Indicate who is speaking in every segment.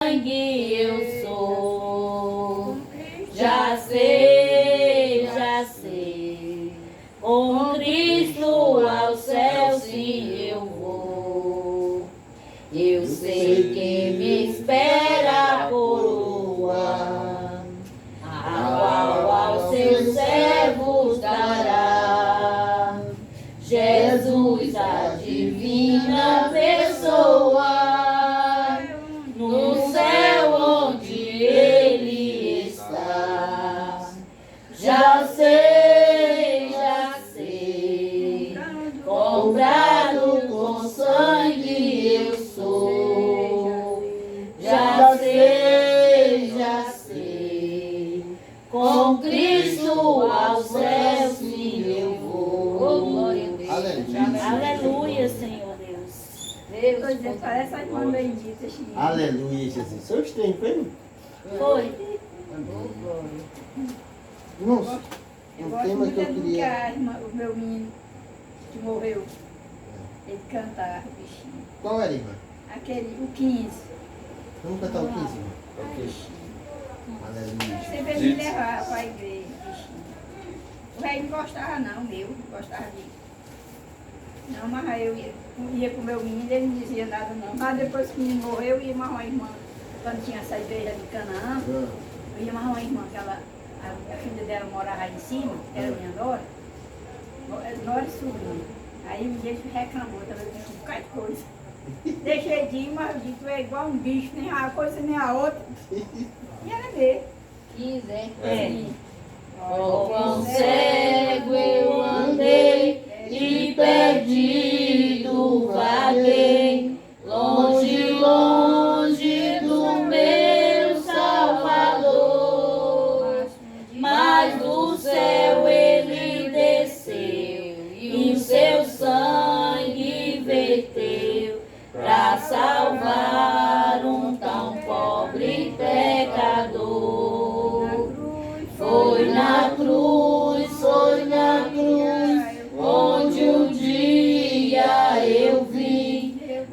Speaker 1: sangue eu sou. Já sei, já sei. Com Cristo ao céu sim eu vou. Eu sei que me espera a coroa, a qual aos seus servos dará. Jesus, a divina pessoa, no céu onde Ele está. Já sei, comprado com sangue eu sou. Já sei, com Cristo ao céu sim eu vou. Oh, glória a Deus.
Speaker 2: Aleluia.
Speaker 1: Aleluia, Senhor Deus.
Speaker 3: Deus, parece a irmã bendita, Chico.
Speaker 2: Aleluia, Jesus. Seu estranho, foi?
Speaker 1: Foi.
Speaker 2: Nossa,
Speaker 3: Eu
Speaker 2: um
Speaker 3: gosto
Speaker 2: tema
Speaker 3: muito
Speaker 2: que eu
Speaker 3: do que
Speaker 2: queria.
Speaker 3: a irmã, o meu menino que morreu, ele cantava, bichinho.
Speaker 2: Qual era, irmã?
Speaker 3: Aquele, o 15.
Speaker 2: Vamos cantar o 15, irmã?
Speaker 3: Ok.
Speaker 2: Aleluia.
Speaker 3: Sempre ele me levava para a igreja, bichinho. O rei não gostava não, meu, não gostava de... Não, mas aí eu ia com o meu menino, ele não dizia nada não. Mas depois que o menino morreu, eu ia mais uma irmã, quando tinha essa igreja de Canaã, eu ia mais uma irmã, que ela, a filha dela morava aí em cima, que era minha nora, nora e sobrinha. Aí um dia ele reclamou, também disse um bocado de coisa. Deixei de ir, mas eu disse, tu é igual um bicho, nem a coisa nem a outra. E era ver.
Speaker 1: 15,
Speaker 3: Sim.
Speaker 1: Oh, quão cego eu andei e perdido vaguei, longe, longe do meu Salvador. Mas do céu ele desceu e o seu sangue verteu para salvar um tão pobre pecador. Foi na cruz, onde um dia eu vi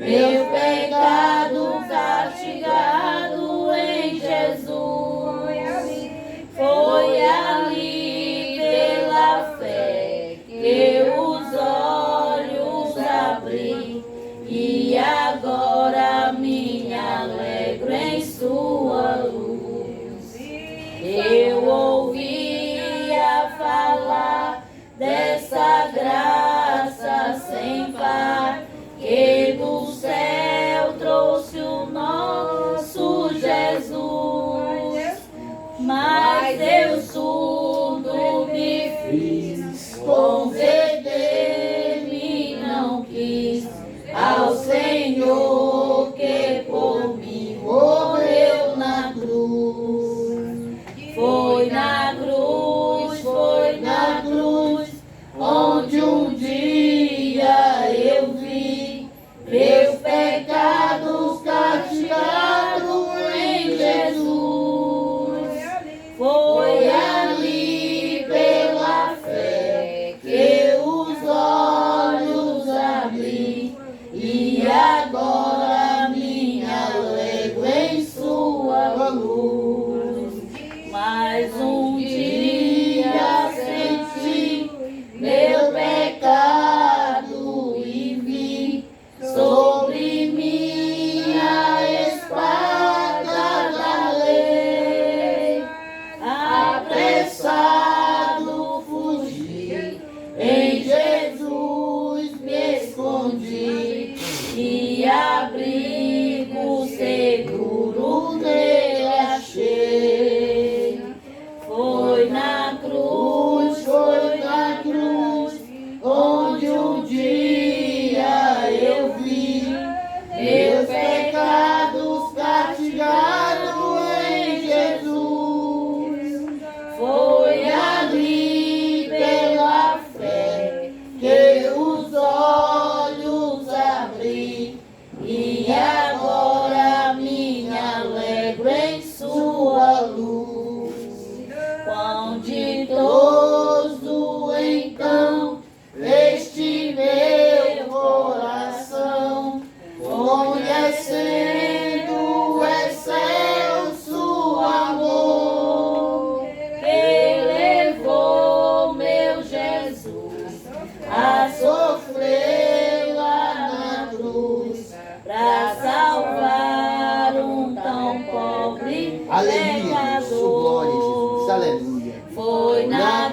Speaker 2: Aleluia. Sua glória, Jesus. Aleluia.
Speaker 1: Foi na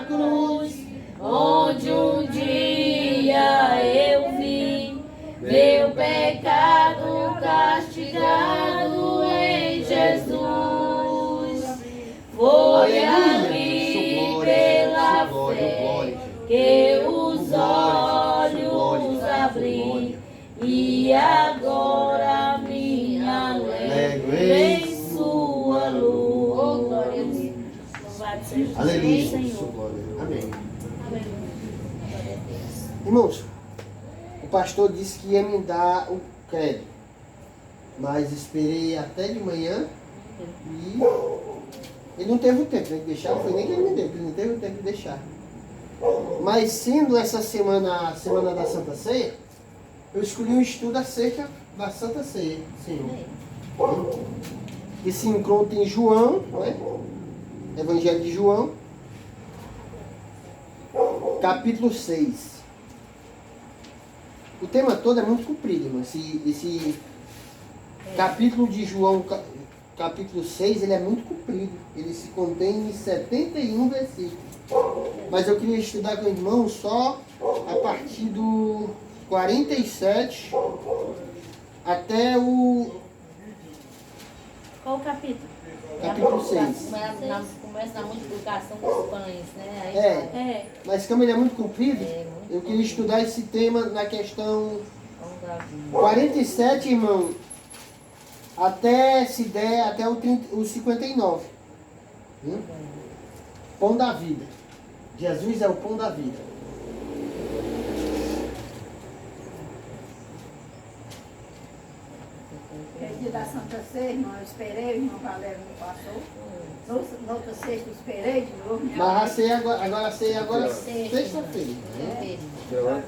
Speaker 1: cruz, onde um dia eu vi meu pecado castigado em Jesus. Foi ali pela fé que os olhos abri, e agora me alegro em sua luz. Oh, glória a Deus. Louvado seja o
Speaker 2: Aleluia. Sua
Speaker 1: Senhor.
Speaker 2: glória. Amém.
Speaker 1: Aleluia. Glória a Deus.
Speaker 2: Irmãos, o pastor disse que ia me dar o crédito, mas esperei até de manhã e ele não teve o tempo de deixar, não foi nem que ele me deu, ele não teve o tempo de deixar. Mas sendo essa semana a semana da Santa Ceia, eu escolhi um estudo acerca da Santa Ceia, Senhor. Que se encontra em João, não é? Evangelho de João, capítulo 6. O tema todo é muito comprido, irmão. Esse capítulo de João, capítulo 6, ele é muito comprido. Ele se contém em 71 versículos. Mas eu queria estudar com o irmão só a partir do 47 até o
Speaker 1: Qual o capítulo?
Speaker 2: capítulo 6.
Speaker 4: Começa na multiplicação dos pães, né? Aí
Speaker 1: É.
Speaker 2: Mas como ele é muito comprido,
Speaker 4: muito
Speaker 2: eu queria estudar esse tema na questão
Speaker 4: pão da vida.
Speaker 2: 47, irmão, até, se der, até o 59. Pão da vida. Jesus é o pão da vida.
Speaker 3: É dia da Santa Ceia, irmão, eu esperei, o irmão Valério não passou. No outro sexta eu esperei de novo.
Speaker 2: Mas a ceia agora
Speaker 4: Sexta.
Speaker 2: sexta-feira. Né?
Speaker 3: Sexta agora?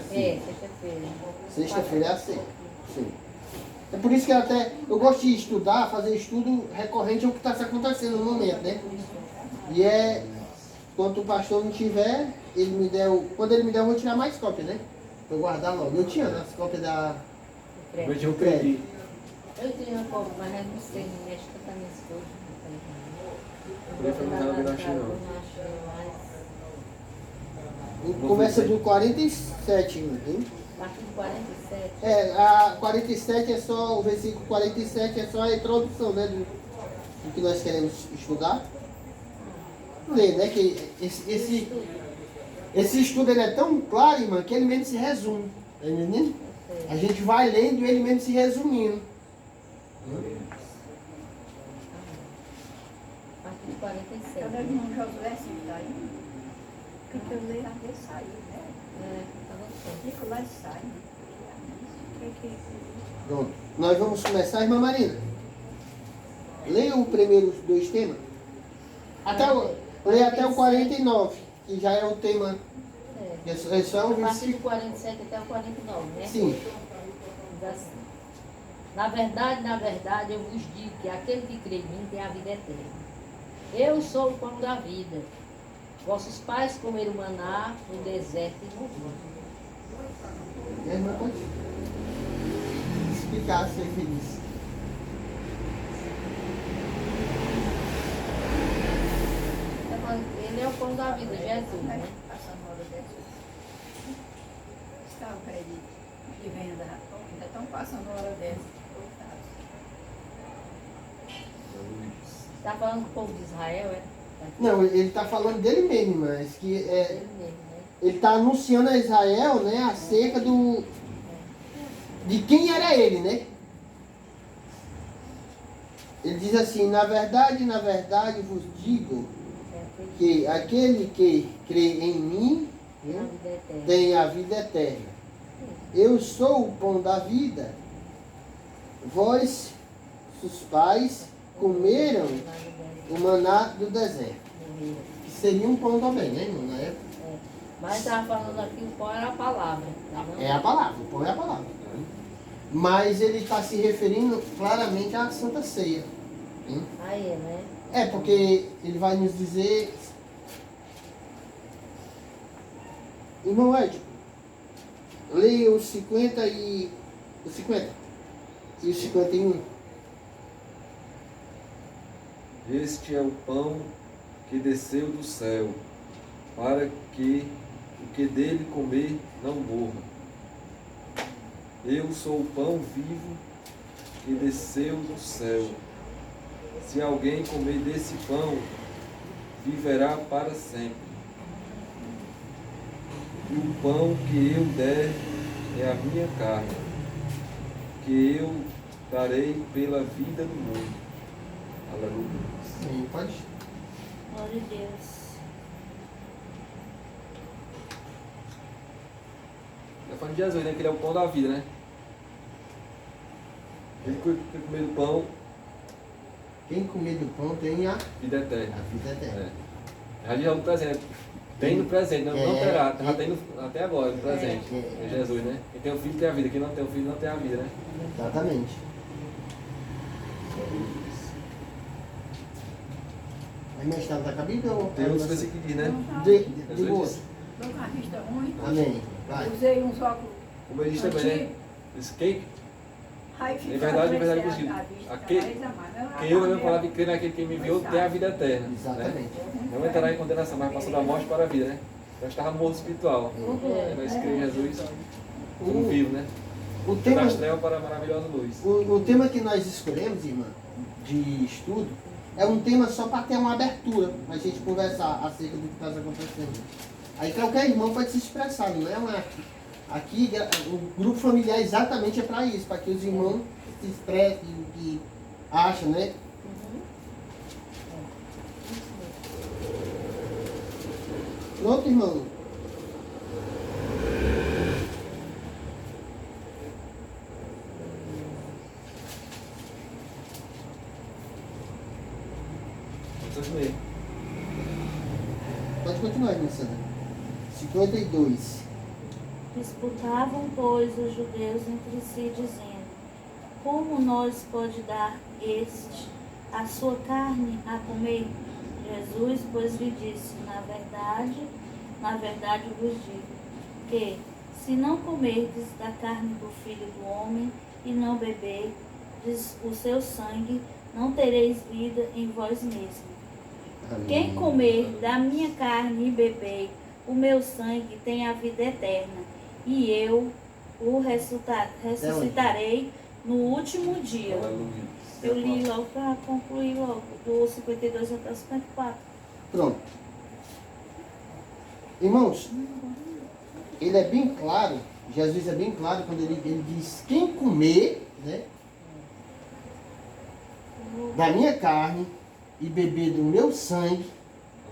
Speaker 4: Sexta-feira.
Speaker 2: Sexta-feira é a ceia. Sim. É por isso que eu gosto de estudar, fazer estudo recorrente ao que está acontecendo no momento, né? E quando o pastor não tiver, quando ele me der, eu vou tirar mais cópias, né? Pra eu guardar logo. Eu tinha as cópias da...
Speaker 4: Credo.
Speaker 2: Eu perdi.
Speaker 4: Eu tinha um pouco, mas eu não sei, não mexe com as minhas coisas.
Speaker 5: Não achei, não.
Speaker 2: Começa do 47, hein?
Speaker 4: A partir do 47.
Speaker 2: A 47 é só, o versículo 47 é só a introdução, né? Do que nós queremos estudar. Lê, né? Que esse estudo ele é tão claro, irmão, que ele mesmo se resume. Tá entendendo? A gente vai lendo e ele mesmo se resumindo.
Speaker 4: A partir do 47.
Speaker 3: Cadê o irmão Josué, se está aí? Porque eu leio até sair, né?
Speaker 4: Tá gostando.
Speaker 3: Fico lá e sai.
Speaker 2: Pronto. Nós vamos começar, irmã Marina. Leia os primeiros dois temas. Leia até o 49, que já é o tema. É só o
Speaker 4: A partir do
Speaker 2: versículo.
Speaker 4: 47 até o 49, né?
Speaker 2: Sim.
Speaker 4: Diz assim: na verdade, eu vos digo que aquele que crê em mim tem a vida eterna. Eu sou o pão da vida. Vossos pais comeram maná no deserto e morreram.
Speaker 2: E a irmã pode explicar, ser feliz.
Speaker 4: Tá falando que ele é o pão da vida, Jesus, né?
Speaker 3: Passando hora dessa. Está o pé de venda, ainda estão passando hora dessa.
Speaker 4: Tá falando do povo de Israel, é?
Speaker 2: Não, ele está falando dele mesmo, mas que
Speaker 4: Ele mesmo, né?
Speaker 2: ele está anunciando a Israel, né, acerca de quem era ele, né? Ele diz assim: na verdade vos digo que aquele que crê em mim,
Speaker 4: Tem a
Speaker 2: né,
Speaker 4: vida eterna.
Speaker 2: tem a vida eterna. Eu sou o pão da vida. Vós, seus pais, comeram o maná do deserto. Que seria um pão também, né, irmão? Na época.
Speaker 4: Mas estava falando aqui, o pão era a palavra. Tá vendo?
Speaker 2: É a palavra, o pão é a palavra. Mas ele está se referindo claramente à Santa Ceia. Hein?
Speaker 4: Aí, né?
Speaker 2: É, porque ele vai nos dizer... Irmão Ed, leia os 50 e... Os 50. E o 51?
Speaker 5: Este é o pão que desceu do céu, para que o que dele comer não morra. Eu sou o pão vivo que desceu do céu. Se alguém comer desse pão, viverá para sempre. E o pão que eu der é a minha carne, que eu darei pela vida do mundo. Aleluia.
Speaker 2: Sim, pode.
Speaker 1: Glória a Deus.
Speaker 5: Está falando de Jesus, né? Que ele é o pão da vida, né? Ele que comer do pão,
Speaker 2: Quem comer do pão tem a
Speaker 5: vida eterna.
Speaker 2: vida eterna.
Speaker 5: É. Já diz no presente. Tem no presente, não, não
Speaker 2: É.
Speaker 5: terá. Já tem até agora, no presente.
Speaker 2: É.
Speaker 5: É Jesus, né? Quem tem o filho tem a vida. Quem não tem o filho não tem a vida, né?
Speaker 2: Exatamente. Aí mais tarde tá com a Bíblia ou
Speaker 5: Tem outros versículos que diz, né?
Speaker 2: de outro.
Speaker 3: Estou com a vista ruim.
Speaker 2: Amém. Vai.
Speaker 3: Usei uns óculos.
Speaker 5: Como ele diz também, né? Esse quem?
Speaker 3: Aí
Speaker 5: Em verdade, consigo. Quem eu mesmo falava que crê naquele que me enviou tem a vida eterna. Né?
Speaker 2: Exatamente.
Speaker 5: Não entrará em condenação, mas passou da morte para a vida, né? Já estava morto espiritual. Nós cremos em Jesus como vivo, né?
Speaker 2: O tema,
Speaker 5: Das trevas para a maravilhosa luz.
Speaker 2: o tema que nós escolhemos, irmã, de estudo, é um tema só para ter uma abertura, para a gente conversar acerca do que está acontecendo. Aí qualquer irmão pode se expressar, não é uma... Aqui, o grupo familiar exatamente é para isso, para que os irmãos se expressem o que acham, né? Pronto, irmão.
Speaker 5: Precisa comer.
Speaker 2: Pode continuar, irmã Sandra. 52.
Speaker 1: Disputavam, pois, os judeus entre si, dizendo: Como nós pode dar este a sua carne a comer? Jesus, pois, lhe disse: na verdade vos digo, que, se não comerdes da carne do Filho do Homem e não beberdes o seu sangue, não tereis vida em vós mesmos. Quem comer da minha carne e beber o meu sangue tem a vida eterna, e eu o ressuscitarei no último dia.
Speaker 5: Aleluia.
Speaker 1: Eu li logo para concluir logo, do 52 até o 54.
Speaker 2: Pronto. Irmãos, ele é bem claro, Jesus é bem claro quando ele diz: quem comer, né, da minha carne e beber do meu sangue,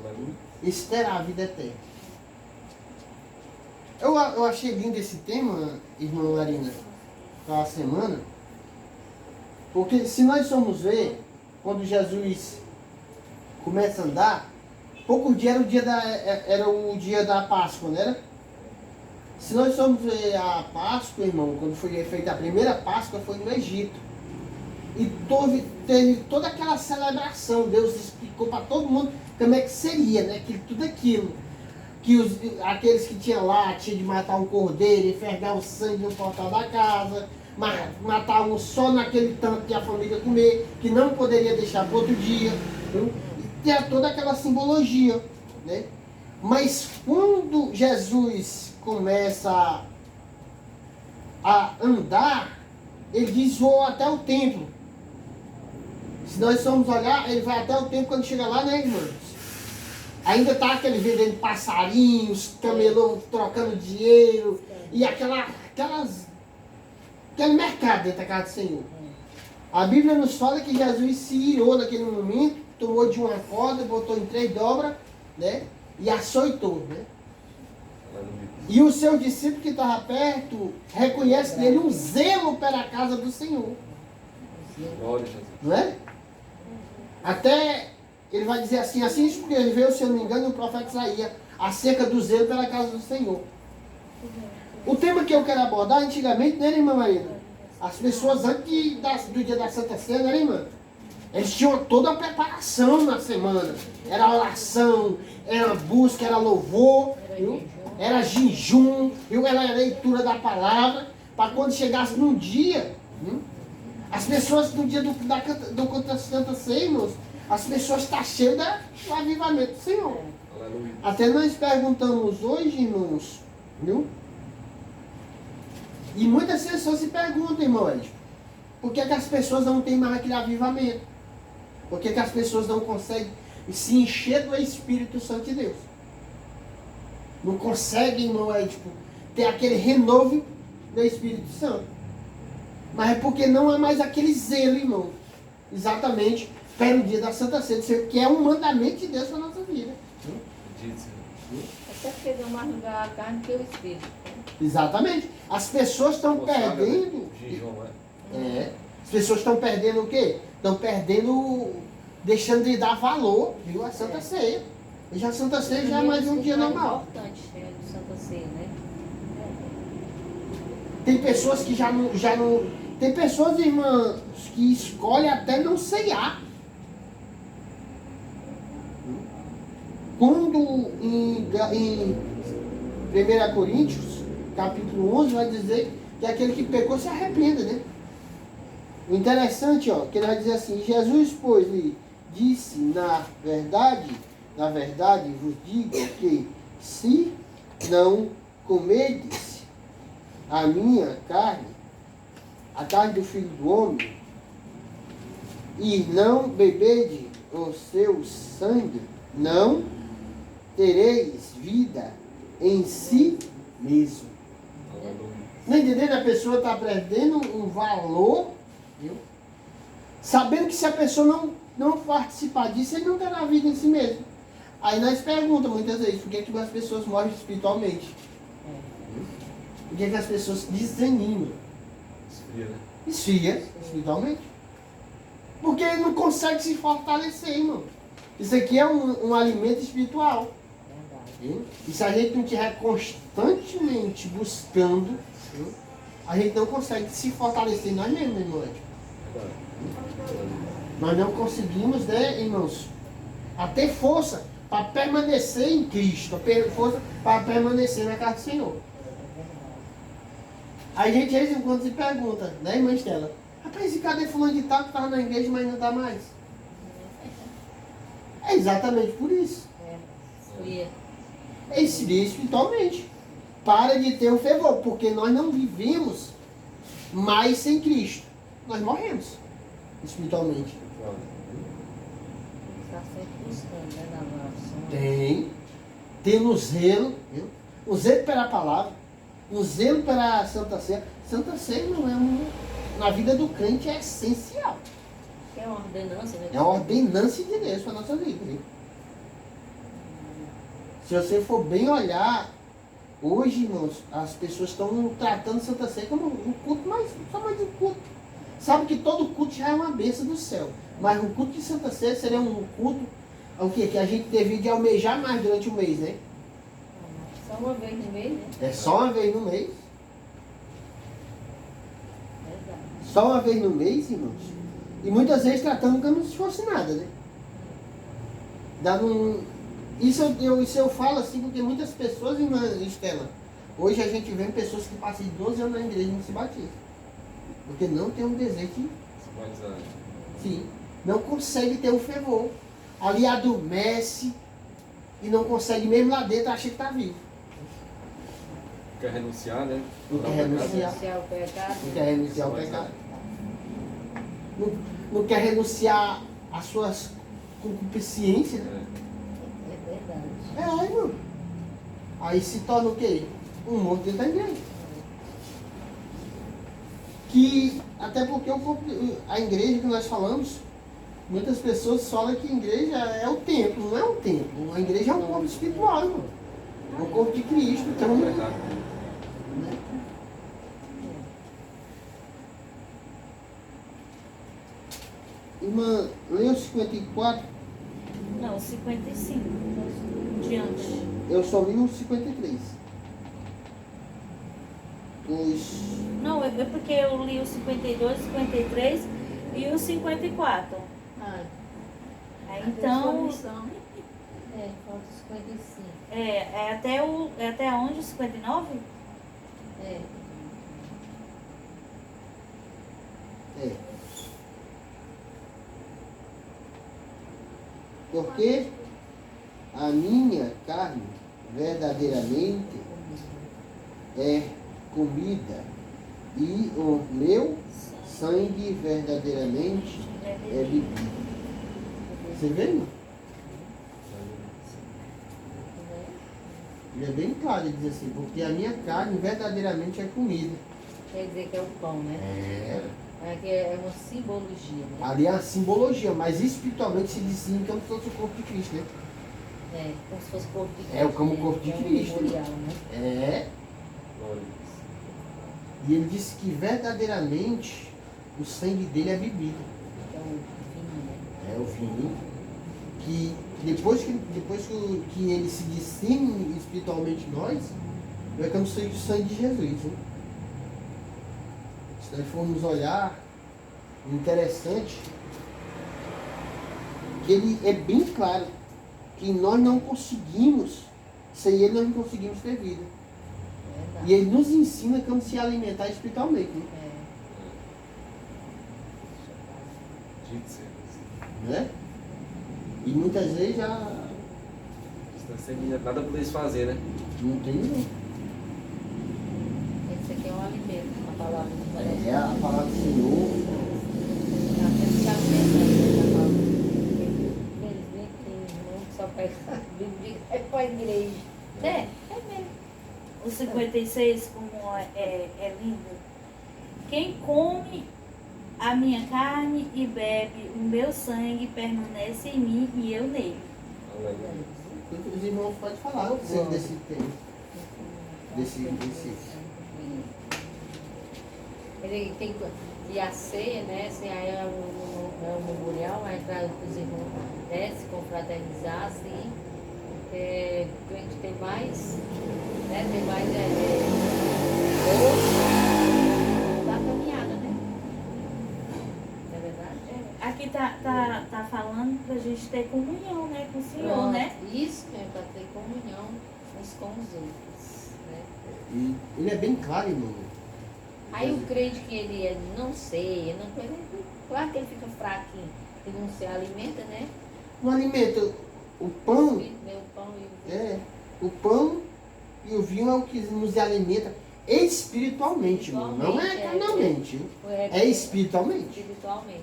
Speaker 5: Aleluia.
Speaker 2: esse terá a vida eterna. Eu achei lindo esse tema, irmã Larina, para a semana, porque se nós formos ver, quando Jesus começa a andar, poucos dias era o dia da Páscoa, não era? Se nós formos ver a Páscoa, irmão, quando foi feita a primeira Páscoa, foi no Egito. E teve toda aquela celebração, Deus explicou para todo mundo como é que seria, né? Tudo aquilo. Que aqueles que tinham lá tinham de matar um cordeiro, enfergar o sangue no portal da casa, matar um só naquele tanto que a família comer, que não poderia deixar para outro dia. Viu? E tem toda aquela simbologia, né? Mas quando Jesus começa a andar, ele diz: vou até o templo. Se nós formos olhar, ele vai até o templo. Quando chega lá, né, irmãos? Ainda tá aquele vendendo passarinhos, camelô trocando dinheiro, e aquele mercado dentro da casa do Senhor. A Bíblia nos fala que Jesus se irou naquele momento, tomou de uma corda, botou em 3 dobras, né? E açoitou, né?
Speaker 5: Aleluia.
Speaker 2: E o seu discípulo que estava perto reconhece nele um zelo pela casa do Senhor.
Speaker 5: Glória a Jesus.
Speaker 2: Não é? Até ele vai dizer assim escreveu, se eu não me engano, o profeta Isaías, acerca do zelo pela casa do Senhor. O tema que eu quero abordar, antigamente, não era, irmã Marina? As pessoas antes do dia da Santa Ceia, não era, irmã? Eles tinham toda a preparação na semana. Era oração, era busca, era louvor, viu? Era jejum, viu? Era a leitura da palavra, para quando chegasse num dia, viu? As pessoas no dia do culto da Santa Ceia, irmãos, as pessoas estão cheias do avivamento do Senhor.
Speaker 5: Aleluia.
Speaker 2: Até nós perguntamos hoje, irmãos, viu? E muitas pessoas se perguntam, irmãos, por que as pessoas não têm mais aquele avivamento? Por que as pessoas não conseguem se encher do Espírito Santo de Deus? Não conseguem, irmão, ter aquele renovo do Espírito Santo. Mas é porque não há mais aquele zelo, irmão. Exatamente pelo dia da Santa Ceia, que é um mandamento de Deus para a nossa vida.
Speaker 5: Diz,
Speaker 4: Até porque deu mais lugar à carne que o espírito.
Speaker 2: Exatamente. As pessoas estão perdendo.
Speaker 5: Jejum,
Speaker 2: As pessoas estão perdendo o quê? Estão perdendo, deixando de dar valor, viu? A Santa Ceia. E já a Santa Ceia já é mais um dia normal.
Speaker 4: É importante o Santa Ceia, né?
Speaker 2: Tem pessoas que já não. Tem pessoas, irmãs, que escolhem até não ceiar. Quando em 1 Coríntios, capítulo 11, vai dizer que aquele que pecou se arrependa, né? O interessante, ó, que ele vai dizer assim: Jesus, pois, lhe disse, na verdade vos digo que se não comedes a minha carne, a carne do Filho do Homem, e não bebedes o seu sangue, não tereis vida em si mesmo. Não entendendo? A pessoa está perdendo um valor, viu? Sabendo que se a pessoa não participar disso, ele não terá vida em si mesmo. Aí nós perguntamos muitas vezes, por que as pessoas morrem espiritualmente? Por que as pessoas desanimam?
Speaker 5: Esfria, né?
Speaker 2: Esfria espiritualmente. Porque ele não consegue se fortalecer, irmão. Isso aqui é um alimento espiritual. Viu? E se a gente não estiver constantemente buscando, viu? A gente não consegue se fortalecer nós mesmos, irmão. Nós não conseguimos, né, irmãos, a ter força para permanecer em Cristo, a ter força para permanecer na casa do Senhor. Aí a gente, de vez em quando, se pergunta, né, irmã Estela? Rapaz, e cadê fulano de tal que estava na igreja, mas não está mais? É exatamente por isso. É esfria espiritualmente. Para de ter o fervor, porque nós não vivemos mais sem Cristo. Nós morremos espiritualmente.
Speaker 4: Está sempre buscando, né, na oração.
Speaker 2: Tem no zelo, viu? O zelo pela palavra, o zelo pela Santa Ceia. Santa Ceia não é na vida do crente é essencial.
Speaker 4: É uma ordenança, né?
Speaker 2: É uma ordenança de Deus para a nossa vida. Viu? Se você for bem olhar, hoje, irmãos, as pessoas estão tratando Santa Ceia como um culto, mas só mais um culto. Sabe que todo culto já é uma bênção do céu. Mas o culto de Santa Ceia seria um culto o quê? Que a gente deveria de almejar mais durante o mês, né?
Speaker 4: Só uma vez no mês, né?
Speaker 2: É só uma vez no mês.
Speaker 4: Verdade.
Speaker 2: Só uma vez no mês, irmãos. E muitas vezes tratando como se fosse nada, né? Isso eu falo assim porque muitas pessoas, irmã Estela, hoje a gente vê pessoas que passam de 12 anos na igreja e não se batizam. Porque não tem um desejo de...
Speaker 5: Se batizar.
Speaker 2: Sim. Não consegue ter o fervor. Ali adormece e não consegue, mesmo lá dentro, acha que está vivo.
Speaker 5: Quer renunciar, né?
Speaker 2: Não quer renunciar.
Speaker 4: Renunciar o pecado.
Speaker 2: Não quer renunciar ao pecado. Não quer renunciar às suas concupiscências. Né?
Speaker 4: É verdade.
Speaker 2: Irmão. Aí se torna o quê? Um monte dentro da igreja. Que, até porque a igreja que nós falamos, muitas pessoas falam que a igreja é o templo, não é um templo. A igreja é um corpo espiritual, irmão. É o corpo de Cristo. Então,
Speaker 5: Verdade.
Speaker 2: né? Irmã, leia o 54.
Speaker 1: Não, 55. Diante.
Speaker 2: Eu só li o 53.
Speaker 1: Não, é porque eu li o 52, 53 e o 54.
Speaker 4: Ah,
Speaker 1: Aí, então,
Speaker 4: falta 55.
Speaker 1: é até onde? 59?
Speaker 4: É.
Speaker 2: É. Porque a minha carne verdadeiramente é comida e o meu sangue verdadeiramente é bebida. Você vê, irmão? Ele é bem claro, ele diz assim, porque a minha carne verdadeiramente é comida.
Speaker 4: Quer dizer que é o pão, né? É uma simbologia, né?
Speaker 2: Ali é a simbologia, mas espiritualmente se diz sim como se fosse o corpo de Cristo, né?
Speaker 4: É, como se fosse o corpo de Cristo.
Speaker 2: É como o corpo de
Speaker 4: É um
Speaker 2: Cristo.
Speaker 4: memorial, né?
Speaker 2: É.
Speaker 5: Glória a Deus.
Speaker 2: E ele disse que verdadeiramente o sangue dele é bebida.
Speaker 4: É o vinho, né?
Speaker 2: É o vinho. Que depois que ele se discerne espiritualmente nós, é como se fosse o sangue de Jesus. Né? Se nós formos olhar, interessante, que ele é bem claro que nós não conseguimos, sem ele nós não conseguimos ter vida.
Speaker 4: Verdade.
Speaker 2: E ele nos ensina como se alimentar espiritualmente. Né?
Speaker 5: Dito ser.
Speaker 2: Né? E muitas vezes já
Speaker 5: Está sem nada para eles fazer, né?
Speaker 2: não tem não.
Speaker 4: Esse aqui é um alimento, a palavra do parece.
Speaker 2: É a palavra do Senhor.
Speaker 4: Tem que alimentar, né? Infelizmente tem irmão que só pega a Bíblia e vai para a igreja. É mesmo.
Speaker 1: O 56, como é lindo. Quem come a minha carne e bebe o meu sangue permanece em mim e eu nele.
Speaker 5: Aleluia.
Speaker 2: Os irmãos podem falar desse tema. Desse.
Speaker 4: Ele tem e a ceia, né? Assim, aí é um memorial, mas para os irmãos, né, se confraternizar, assim, porque a gente tem mais, né? Tem mais força da caminhada, né? Não é verdade?
Speaker 1: Aqui tá falando pra gente ter comunhão, né, com o Senhor,
Speaker 4: Pronto,
Speaker 1: né?
Speaker 4: isso mesmo, para ter comunhão uns com os outros, né?
Speaker 2: E ele é bem claro, irmão.
Speaker 4: Aí o crente que ele não sei, não coisa, claro que ele fica fraquinho, ele não se alimenta, né?
Speaker 2: No alimento, o pão,
Speaker 4: Meu pão e o
Speaker 2: é, o pão e o vinho é o que nos alimenta espiritualmente, irmão. Não é carnalmente, é espiritualmente.
Speaker 4: espiritualmente.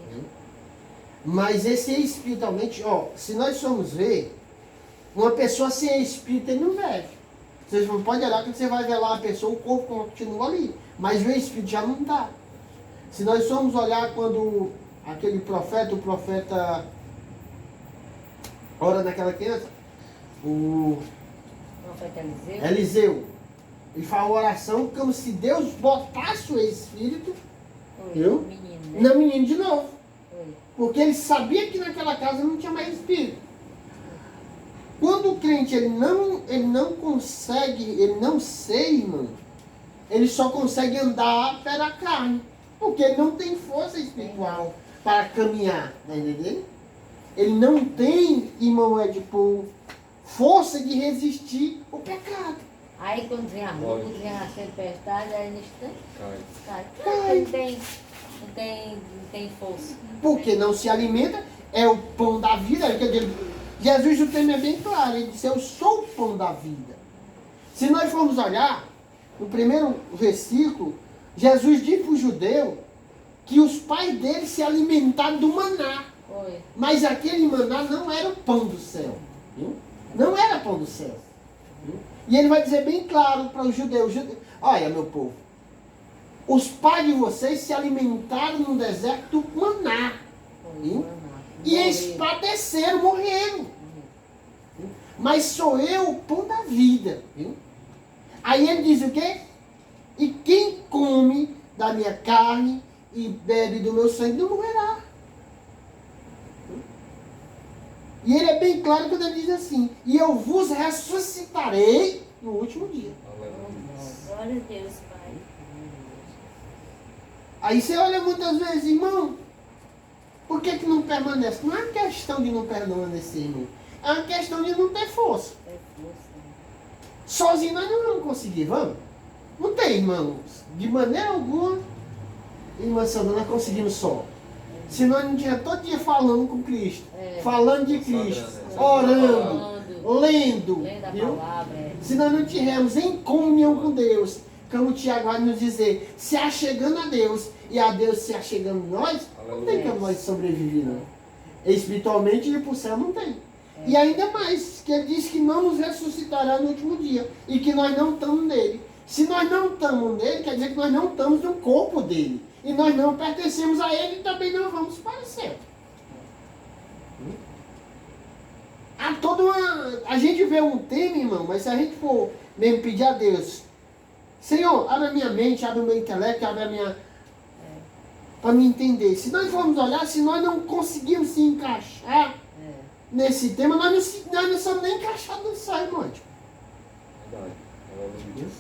Speaker 2: Mas esse espiritualmente, ó, se nós formos ver, uma pessoa sem espírito ele não vive. Vocês não podem olhar que você vai ver lá a pessoa, o corpo continua ali, mas o espírito já não está. Se nós formos olhar quando aquele profeta, o profeta ora naquela criança, o
Speaker 4: Profeta Eliseu.
Speaker 2: Eliseu, ele faz uma oração como se Deus botasse o espírito
Speaker 4: Foi o menino, né?
Speaker 2: no menino de novo.
Speaker 4: Foi.
Speaker 2: Porque ele sabia que naquela casa não tinha mais espírito. Quando o crente ele não consegue, ele não sei, irmão, ele só consegue andar pela carne. Porque ele não tem força espiritual para caminhar, tá entendendo? Ele não tem, irmão Edipo, força de resistir ao pecado.
Speaker 4: Aí quando vem a
Speaker 5: Olha.
Speaker 4: luta, vem a tempestade, aí no instante
Speaker 5: Cai.
Speaker 4: cai. Não tem força.
Speaker 2: Porque não se alimenta, é o pão da vida. Quer dizer, Jesus o tema é bem claro, ele disse, eu sou o pão da vida. Se nós formos olhar, no primeiro versículo, Jesus disse para o judeu que os pais dele se alimentaram do maná.
Speaker 4: Foi.
Speaker 2: Mas aquele maná não era o pão do céu. Viu? Não era pão do céu. Viu? E ele vai dizer bem claro para os judeus, olha meu povo, os pais de vocês se alimentaram no deserto do maná.
Speaker 4: Foi.
Speaker 2: Viu?
Speaker 4: Maná.
Speaker 2: E eles padeceram, morreram. Viu? Mas sou eu o pão da vida. Viu? Aí ele diz o quê? E quem come da minha carne e bebe do meu sangue não morrerá. E ele é bem claro quando ele diz assim, e eu vos ressuscitarei no último dia.
Speaker 5: Aleluia.
Speaker 1: Glória a Deus, Pai.
Speaker 2: Aí você olha muitas vezes, irmão, por que não permanece? Não é uma questão de não permanecer, irmão. É uma questão de não ter força.
Speaker 4: Tem força.
Speaker 2: Sozinho nós não vamos conseguir, vamos? Não tem, irmãos. De maneira alguma, irmã Sandra, nós conseguimos só. Se nós não tivéssemos todo dia falando com Cristo,
Speaker 4: É.
Speaker 2: falando de Cristo,
Speaker 5: Sagrado,
Speaker 2: orando, lendo,
Speaker 4: Lendo a
Speaker 2: viu?
Speaker 4: palavra.
Speaker 2: Se nós não tivermos em comunhão com Deus, como o Tiago vai nos dizer, se achegando a Deus e a Deus se achegando a nós, não tem como nós sobreviver, não. Espiritualmente e pro céu não tem. E ainda mais, que ele diz que não nos ressuscitará no último dia e que nós não estamos nele. Se nós não estamos nele, quer dizer que nós não estamos no corpo dele. E nós não pertencemos a ele e também não vamos para o céu. A gente vê um tema, irmão, mas se a gente for mesmo pedir a Deus, Senhor, abre a minha mente, abre o meu intelecto, abre a minha... para me entender. Se nós formos olhar, se nós não conseguirmos se encaixar nesse tema, nós não somos nem encaixados no céu, irmão.
Speaker 5: Verdade. Palavra de Deus.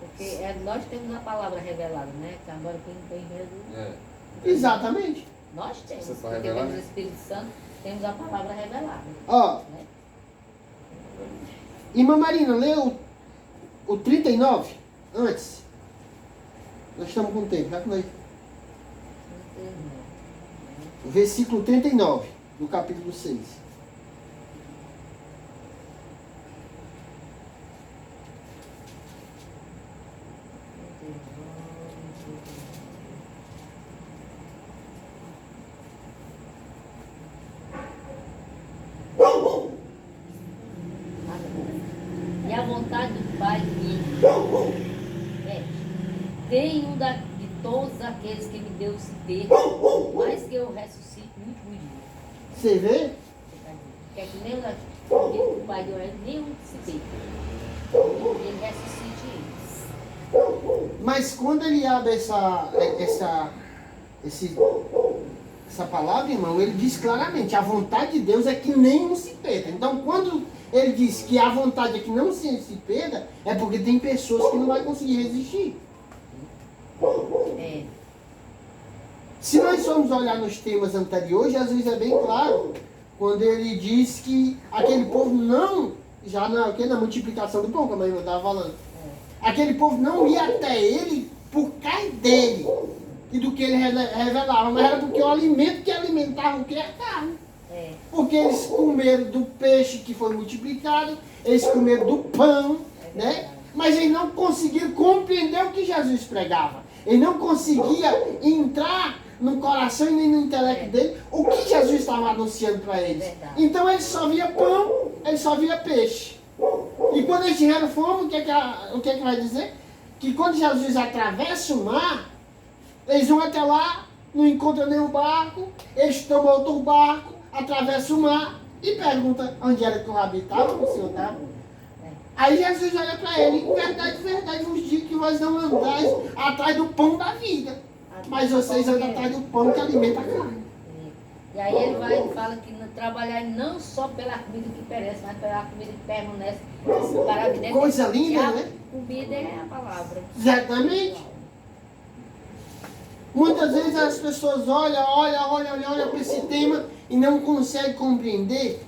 Speaker 4: Porque nós temos a palavra revelada, né? Que agora quem tem medo...
Speaker 2: Exatamente.
Speaker 4: Nós temos,
Speaker 5: Você tá
Speaker 4: porque
Speaker 5: revelado?
Speaker 4: temos o Espírito Santo, temos a palavra revelada.
Speaker 2: Ó,
Speaker 4: Né?
Speaker 2: irmã Marina, leu o 39 antes. Nós estamos com tempo, já que nós... O versículo 39 do capítulo 6.
Speaker 4: E a vontade do Pai tenho de todos aqueles que me deu se ter, mas que eu ressuscite no último dia.
Speaker 2: Você vê?
Speaker 4: Que é que nem o Pai deu nem um se ter. Ele ressuscite eles.
Speaker 2: Mas quando ele abre essa palavra, irmão, ele diz claramente, a vontade de Deus é que nenhum se perda. Então, quando ele diz que a vontade é que não se perda, é porque tem pessoas que não vai conseguir resistir. Se nós formos olhar nos temas anteriores, Jesus é bem claro, quando ele diz que aquele povo não, já na multiplicação do pão, como a irmã estava falando, aquele povo não ia até ele por causa dele e do que ele revelava, mas era porque o alimento que alimentava o que é carne. Porque eles comeram do peixe que foi multiplicado, eles comeram do pão, né? Mas eles não conseguiram compreender o que Jesus pregava. Ele não conseguia entrar no coração e nem no intelecto dele o que Jesus estava anunciando para eles. Então eles só via pão, eles só via peixe. E quando eles tiveram fome, o que é que vai dizer? Que quando Jesus atravessa o mar, eles vão até lá, não encontram nenhum barco, eles tomam outro barco, atravessam o mar e perguntam onde era que o Rabi estava, o Senhor estava. Aí Jesus olha para ele, verdade, verdade, vos digo que vós não andais atrás do pão da vida, mas vocês andam atrás do pão que alimenta a carne.
Speaker 4: E aí ele vai e fala que trabalhar não só pela comida que perece, mas pela comida que permanece para a vida.
Speaker 2: Coisa linda,
Speaker 4: a
Speaker 2: né?
Speaker 4: Comida é a palavra.
Speaker 2: Exatamente. Muitas vezes as pessoas olham para esse tema e não conseguem compreender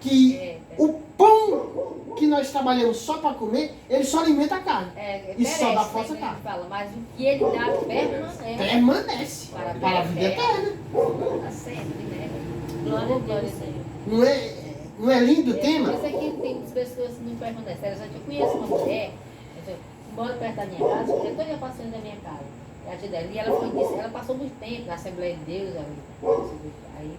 Speaker 2: que o pão que nós trabalhamos só para comer, ele só alimenta a carne. E só dá força à carne.
Speaker 4: Fala, mas o que ele dá permanece.
Speaker 2: Permanece para a vida eterna.
Speaker 4: Para sempre, né? Glória a Deus, Senhor.
Speaker 2: Não é lindo o tema?
Speaker 4: Isso aqui tem muitas pessoas que não permanecem. Eu conheço uma mulher, mora perto da minha casa, eu estou passando da minha casa. E ela passou muito tempo na Assembleia de Deus, aí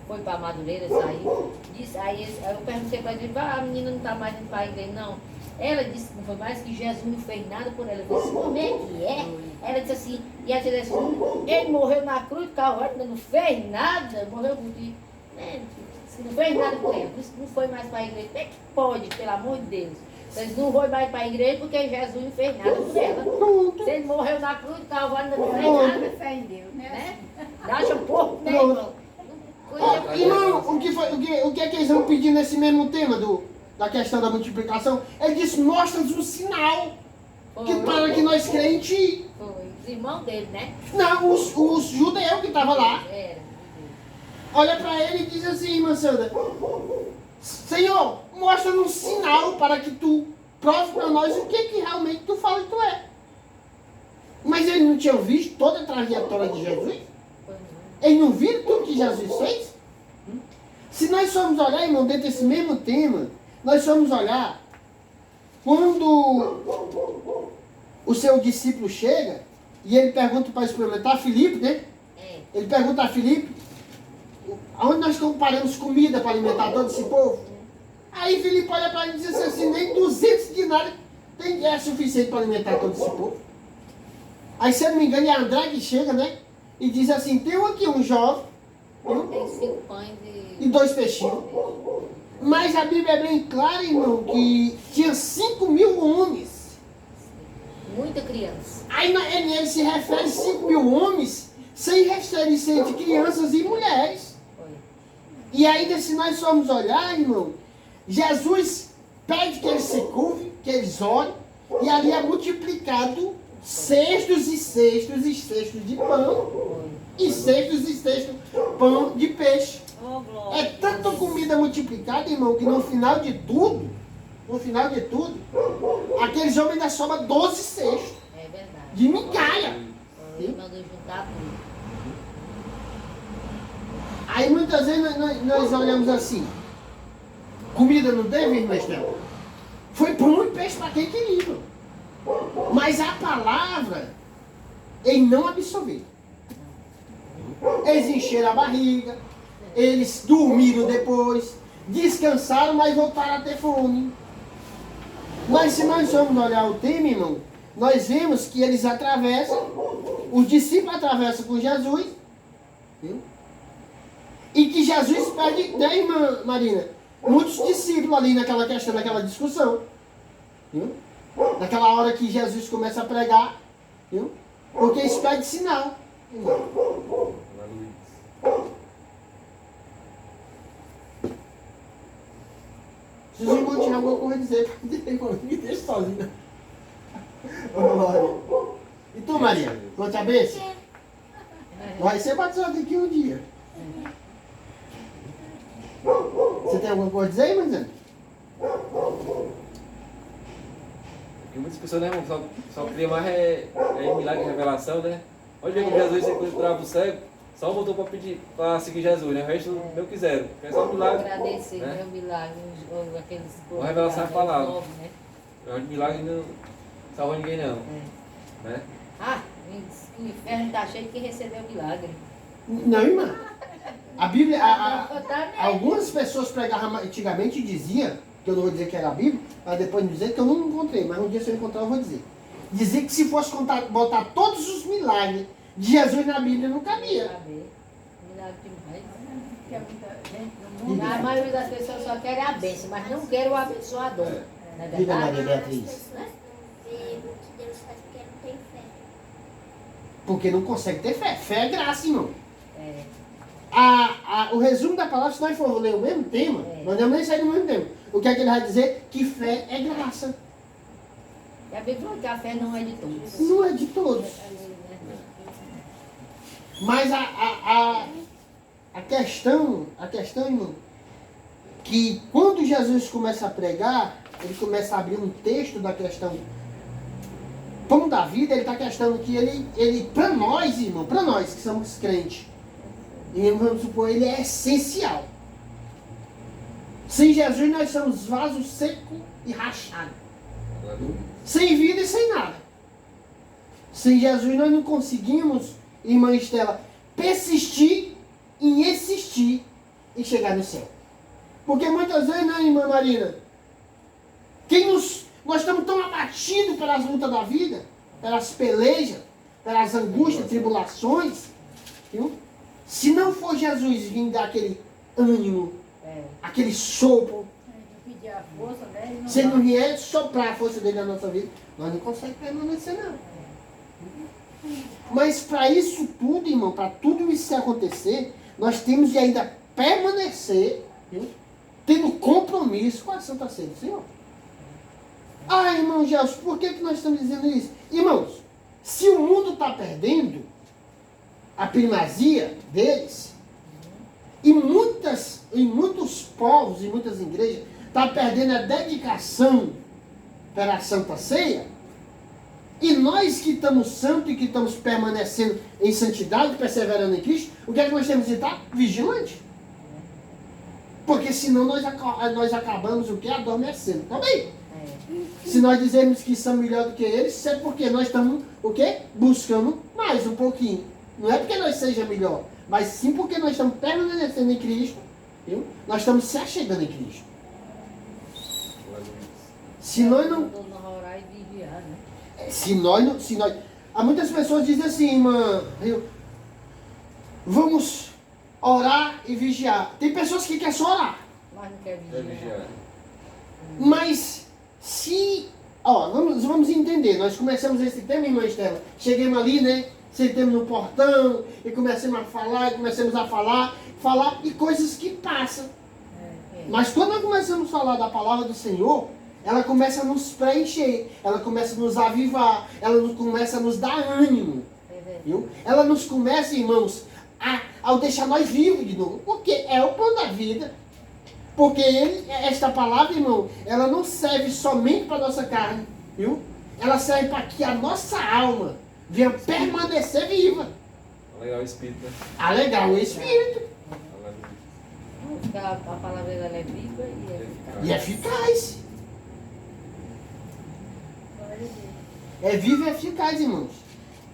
Speaker 4: foi para Madureira, saiu. Aí eu perguntei para ele, a menina não está mais indo para a igreja, não. Ela disse que não foi mais que Jesus não fez nada por ela. Eu disse, como é que é? Ela disse assim, e ela disse assim, ele morreu na cruz do Calvário, não fez nada, morreu por ti. Não fez nada por ela, por isso que não foi mais para a igreja. Como é que pode, pelo amor de Deus? Vocês não vão mais para a igreja porque Jesus não fez nada por ela. Se ele morreu na cruz do Calvário, não fez nada.
Speaker 3: Fé em Deus, né?
Speaker 4: Acha pouco, né, irmão?
Speaker 2: Irmão, o que é que eles vão pedir nesse mesmo tema da questão da multiplicação? Ele disse, mostra-nos um sinal para que nós cremos em ti.
Speaker 4: Foi os irmãos dele, né?
Speaker 2: Não, os judeus que estavam lá.
Speaker 4: Era.
Speaker 2: Olha para ele e diz assim, irmã Sandra, Senhor, mostra-nos um sinal para que tu prove para nós o que realmente tu fala que tu é. Mas eles não tinham visto toda a trajetória de Jesus? Eles não viram tudo que Jesus fez? Se nós formos olhar, irmão, dentro desse mesmo tema, nós formos olhar, quando o seu discípulo chega, e ele pergunta para experimentar, Filipe, né? Ele pergunta a Filipe, aonde nós comparamos comida para alimentar todo esse povo? Aí Filipe olha para ele e diz assim, nem 200 dinários é suficiente para alimentar todo esse povo. Aí, se eu não me engano, é André que chega, né? E diz assim, tem aqui um jovem,
Speaker 4: Tem 5 pães
Speaker 2: e 2 peixinhos. Mas a Bíblia é bem clara, irmão, que tinha 5.000 homens.
Speaker 4: Muita criança.
Speaker 2: Aí ele se refere a 5.000 homens, sem referência de crianças e mulheres.
Speaker 4: Foi.
Speaker 2: E ainda, se nós formos olhar, irmão, Jesus pede que eles se curvem, que eles orem, e ali é multiplicado cestos e cestos e cestos de pão, e cestos e cestos de pão de peixe.
Speaker 1: Oh, glória.
Speaker 2: É tanta comida multiplicada, irmão, que no final de tudo, aqueles homens ainda sobram 12 cestos
Speaker 4: É verdade.
Speaker 2: de migalha.
Speaker 4: Ele mandou juntar tudo.
Speaker 2: Aí muitas vezes nós olhamos assim, comida não teve, irmã Estela? Foi pão e peixe para quem queria, irmão. Mas a palavra, ele não absorveu. Eles encheram a barriga, eles dormiram depois, descansaram, mas voltaram a ter fome. Mas se nós vamos olhar o tema, irmão, nós vemos que eles atravessam, os discípulos atravessam com Jesus, viu? E que Jesus pede, né, irmã Marina? Muitos discípulos ali naquela questão, naquela discussão, viu? Naquela hora que Jesus começa a pregar, viu? Porque isso pede sinal. Se os irmãos tinham alguma coisa a dizer, me deixa sozinho. Ô, Glória. E tu, Maria? Conte a bênção? Vai ser batizado daqui um dia. Você tem alguma coisa a dizer, irmã?
Speaker 5: Porque muitas pessoas, né, irmão, só cria mais milagre e revelação, né? Onde vem que Jesus se curava o cego, só voltou para pedir, para seguir Jesus, né? O resto não quiseram. É só um milagre.
Speaker 4: Agradecer,
Speaker 5: né?
Speaker 4: né? O milagre, aqueles
Speaker 5: Uma revelação é a palavra.
Speaker 4: novos, né?
Speaker 5: O milagre não salva ninguém, não. Né?
Speaker 4: Ah, o inferno está cheio de quem recebeu milagre.
Speaker 2: Não, irmã. A Bíblia,
Speaker 4: Tá,
Speaker 2: algumas pessoas pregavam antigamente e diziam, que eu não vou dizer que era a Bíblia, mas depois de dizer que eu não encontrei, mas um dia se eu encontrar eu vou dizer. Dizia que se fosse botar todos os milagres de Jesus na Bíblia não cabia.
Speaker 4: Milagre demais.
Speaker 3: Que é muita gente no mundo.
Speaker 4: A maioria das pessoas só querem a bênção, mas não querem o abençoador. Não é
Speaker 2: Diga,
Speaker 4: verdade?
Speaker 2: Maria Beatriz.
Speaker 6: As pessoas veem o que Deus faz porque não tem fé.
Speaker 2: Porque não consegue ter fé. Fé é graça, irmão.
Speaker 4: É.
Speaker 2: O resumo da palavra, se nós for ler o mesmo tema, nós não vamos nem sair do mesmo tema. O que é que ele vai dizer? Que fé é graça.
Speaker 4: E a Bíblia fala que a fé não é de todos.
Speaker 2: Não é de todos. Mas a questão, irmão, que quando Jesus começa a pregar, ele começa a abrir um texto da questão pão da vida, ele está questionando que ele para nós, irmão, para nós que somos crentes, e vamos supor, ele é essencial. Sem Jesus nós somos vaso seco e rachado. Sem vida e sem nada. Sem Jesus nós não conseguimos, irmã Estela, persistir em insistir em chegar no céu. Porque muitas vezes, né, irmã Marina? Nós estamos tão abatidos pelas lutas da vida, pelas pelejas, pelas angústias, tribulações, viu? Se não for Jesus vir dar aquele ânimo, aquele sopro,
Speaker 3: Pedir a força, né? Ele não
Speaker 2: se ele
Speaker 3: dá.
Speaker 2: não vier soprar a força dele na nossa vida, nós não conseguimos permanecer, não. Mas para isso tudo, irmão, para tudo isso acontecer, nós temos de ainda permanecer, viu? Tendo compromisso com a Santa Ceia do Senhor. Ah, irmão Gelson, por que nós estamos dizendo isso? Irmãos, se o mundo está perdendo a primazia deles, e muitos povos e muitas igrejas estão perdendo a dedicação para a Santa Ceia, E nós que estamos santos e que estamos permanecendo em santidade, perseverando em Cristo, o que é que nós temos de estar? Vigilante. Porque senão nós acabamos o quê? Adormecendo. Tá bem? Se nós dizermos que somos melhor do que eles, isso é porque nós estamos o quê? Buscando mais um pouquinho. Não é porque nós seja melhor, mas sim porque nós estamos permanecendo em Cristo. Viu? Nós estamos se achegando em Cristo. Se nós não...
Speaker 4: Orar e vigiar, né?
Speaker 2: Se nós... Há muitas pessoas dizem assim, irmã, vamos orar e vigiar. Tem pessoas que querem só orar.
Speaker 4: Mas não quer
Speaker 5: Vai
Speaker 4: vigiar.
Speaker 5: vigiar.
Speaker 2: Mas se... Ó, vamos entender. Nós começamos esse tema, irmã Estela. Chegamos ali, né? Sentamos no portão e começamos a falar, falar e coisas que passam. Mas quando nós começamos a falar da palavra do Senhor, ela começa a nos preencher, ela começa a nos avivar, ela começa a nos dar ânimo. Viu? Ela nos começa, irmãos, ao deixar nós vivos de novo. Porque é o pão da vida. Porque esta palavra, irmão, ela não serve somente para a nossa carne. Viu? Ela serve para que a nossa alma venha permanecer viva.
Speaker 5: Alegar o espírito, né?
Speaker 2: Alegar o Espírito.
Speaker 4: A palavra dela é viva e é eficaz.
Speaker 2: E eficaz. É vivo e eficaz, irmãos.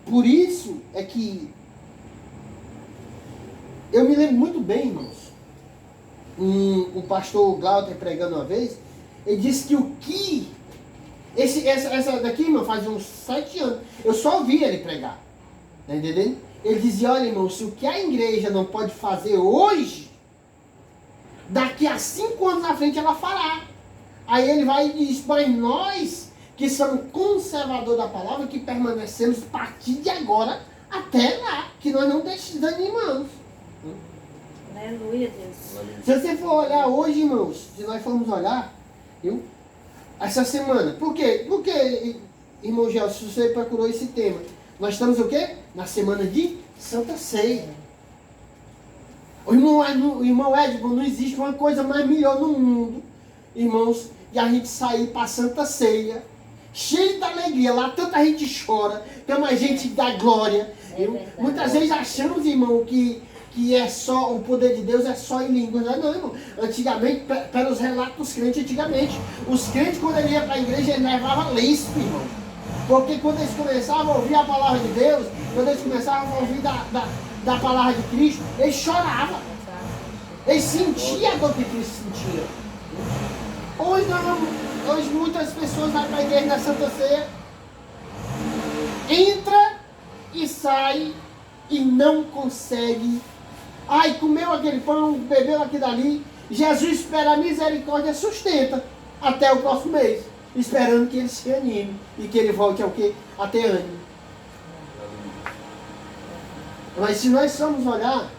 Speaker 2: Por isso é que eu me lembro muito bem, irmãos. O pastor Glauter pregando uma vez, ele disse que o que... Essa daqui, irmão, faz uns 7 anos. Eu só ouvi ele pregar. Tá entendendo? Ele dizia, olha, irmão, se o que a igreja não pode fazer hoje, daqui a 5 anos na frente ela fará. Aí ele vai e diz, mas nós que somos conservadores da palavra, que permanecemos a partir de agora até lá, que nós não desanimamos.
Speaker 1: Aleluia, Deus.
Speaker 2: Se você for olhar hoje, irmãos, se nós formos olhar, viu? Essa semana, por quê? Porque, irmão Gelson, você procurou esse tema. Nós estamos o quê? Na semana de Santa Ceia. O irmão Edson, não existe uma coisa mais melhor no mundo, irmãos, de a gente sair para a Santa Ceia, cheio de alegria. Lá tanta gente chora, tem mais gente da glória. Muitas vezes achamos, irmão, que é só, o poder de Deus é só em línguas. Não, irmão. Antigamente, pelos relatos dos crentes, antigamente, os crentes, quando ele ia para a igreja, ele levava lenço, irmão. Porque quando eles começavam a ouvir a palavra de Deus, quando eles começavam a ouvir da palavra de Cristo, eles choravam. Eles sentiam a dor que Cristo sentia. Hoje não, hoje muitas pessoas vão para a igreja da Santa Ceia, entra e sai e não consegue. Ai, comeu aquele pão, bebeu aquilo dali. Jesus espera a misericórdia, sustenta até o próximo mês, esperando que ele se anime e que ele volte ao quê? A ter ânimo. Mas se nós formos olhar,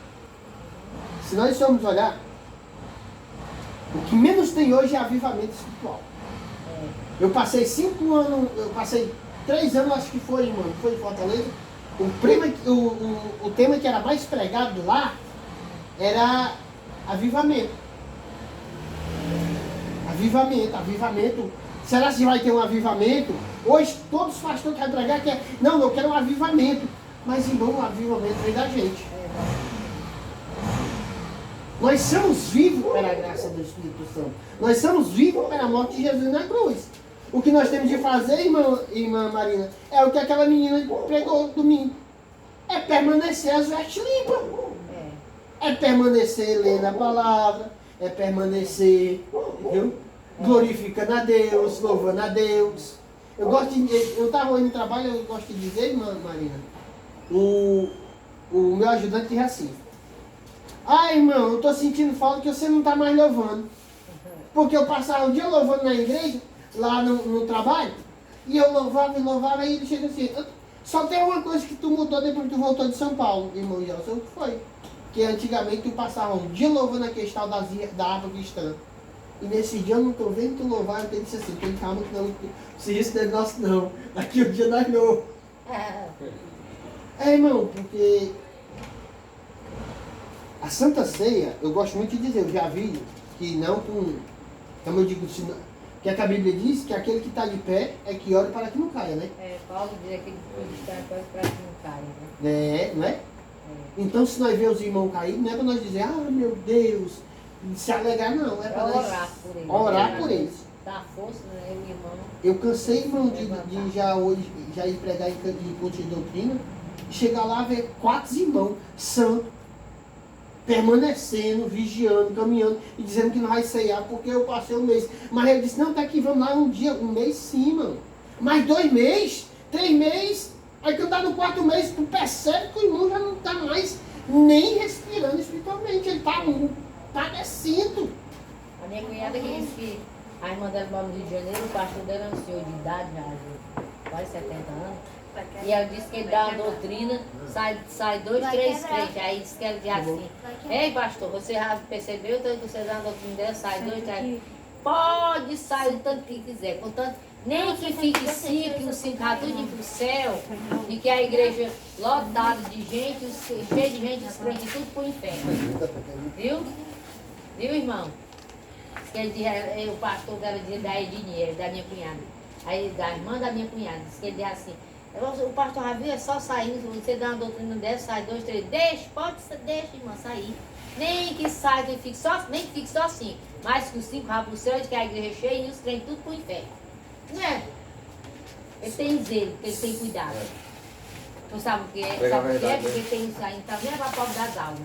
Speaker 2: o que menos tem hoje é avivamento espiritual. Eu passei 5 anos, eu passei 3 anos, acho que foi, irmão, foi em Fortaleza. O tema que era mais pregado lá era avivamento. Avivamento. Será que vai ter um avivamento? Hoje todos os pastores querem pregar que não, eu quero um avivamento. Mas, irmão, o avivamento vem da gente. Nós somos vivos pela graça do Espírito Santo. Nós somos vivos pela morte de Jesus na cruz. O que nós temos de fazer, irmã Marina, é o que aquela menina pregou domingo. É permanecer as vestes limpas. É permanecer lendo a palavra. É permanecer, viu? Glorificando a Deus, louvando a Deus. Eu estava indo no trabalho, eu gosto de dizer, irmã Marina, o meu ajudante diz assim, irmão, eu estou sentindo falta que você não está mais louvando. Porque eu passava o dia louvando na igreja, lá no trabalho, e eu louvava, e ele chega assim, só tem uma coisa que tu mudou depois que tu voltou de São Paulo, irmão Gelson, o que foi? Que antigamente tu passava um dia louvando aquele tal da harpa cristã. E nesse dia eu não estou vendo tu louvar, então ele disse assim, tem calma que não, se isso não é nosso não, daqui um dia nós não. Irmão, porque a Santa Ceia, eu gosto muito de dizer, eu já vi que não com, como eu digo, Que a Bíblia diz que aquele que está de pé é que ora para que não caia, né?
Speaker 4: Paulo diz aquele que está para que não caia, né?
Speaker 2: Não é? Então, se nós vemos os irmãos caídos, não é para nós dizer, meu Deus, se alegrar, não. É para nós
Speaker 4: orar por eles.
Speaker 2: orar por eles.
Speaker 4: Dá força, né, o irmão.
Speaker 2: Eu cansei, irmão, de já hoje já ir pregar em culto de doutrina, chegar lá e ver 4 irmãos santos, permanecendo, vigiando, caminhando e dizendo que não vai ceiar porque eu passei um mês. Mas eu disse, não, tá aqui, vamos lá um mês sim, mano. Mais 2 meses, 3 meses. Aí quando tá no 4º mês, tu percebe que o irmão já não tá mais nem respirando espiritualmente. Ele tá padecendo.
Speaker 4: A minha cunhada que disse que a irmã dela mora no Rio de Janeiro, o pastor dela é um senhor de idade, já quase 70 anos. E ela disse que ele dá uma doutrina, sai 2, 3 crentes. Aí disse que ela diz assim, ei pastor, você já percebeu tanto que você dá uma doutrina dela, sai 2, 3. Pode sair o tanto que quiser, contanto, nem que fique 5 e os 5 tudo pro céu, e que a igreja lotada de gente, cheia de gente, os crentes tudo pro inferno. Viu? Viu, irmão? Que ele diz, o pastor dela dizia da Edinha, da minha cunhada. Aí da irmã da minha cunhada, disse que ele diz assim, o pastor Ravi é só saindo, você dá uma doutrina dessa, sai 2, 3, deixa, irmã, sair. Nem que saia, nem que fique só 5. Mas que os 5 vão pro céu, de que a igreja é cheia e os crentes tudo pro inferno. Não é? Ele tem zelo, porque ele tem cuidado. Tu sabe o que é? Sabe o que é? Porque tem isso aí, tá vendo? Para pobre das almas.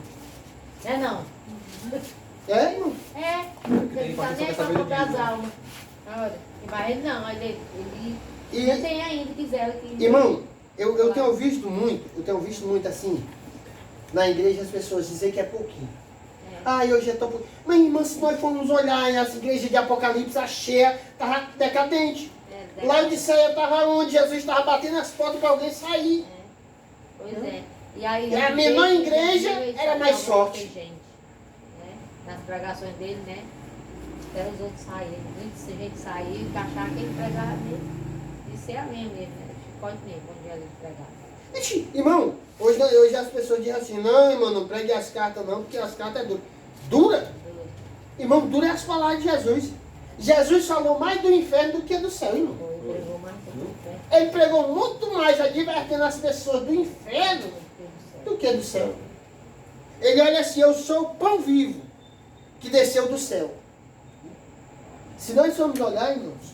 Speaker 4: Não é não?
Speaker 2: É, irmão?
Speaker 4: É, ele tá nem para pobre das almas. Olha, mas ele não, ele ainda tem ainda, quiser.
Speaker 2: Irmão, eu tenho visto muito assim, na igreja as pessoas dizer que é pouquinho. Hoje é tão pouquinho. Mas irmã, se nós formos olhar as igrejas de Apocalipse, a cheia estava decadente. Lá em Odisseia estava onde Jesus estava batendo as portas para alguém sair.
Speaker 4: Pois é. E aí,
Speaker 2: a menor igreja era mais forte.
Speaker 4: Gente, né? Nas pregações dele, né? Até os outros saírem. Muita gente sair e achar que ele pregava mesmo. Isso é a mesmo, né? Chicote mesmo, onde Jesus pregava.
Speaker 2: Ixi, irmão, hoje as pessoas dizem assim, não, irmão, não pregue as cartas não, porque as cartas é dura. Dura? Irmão, dura é as palavras de Jesus. Jesus falou mais do inferno do que do céu, irmão. Ele pregou muito mais advertendo as pessoas do inferno do que do céu. Ele olha assim, eu sou o pão vivo que desceu do céu. Se nós formos olhar, irmãos,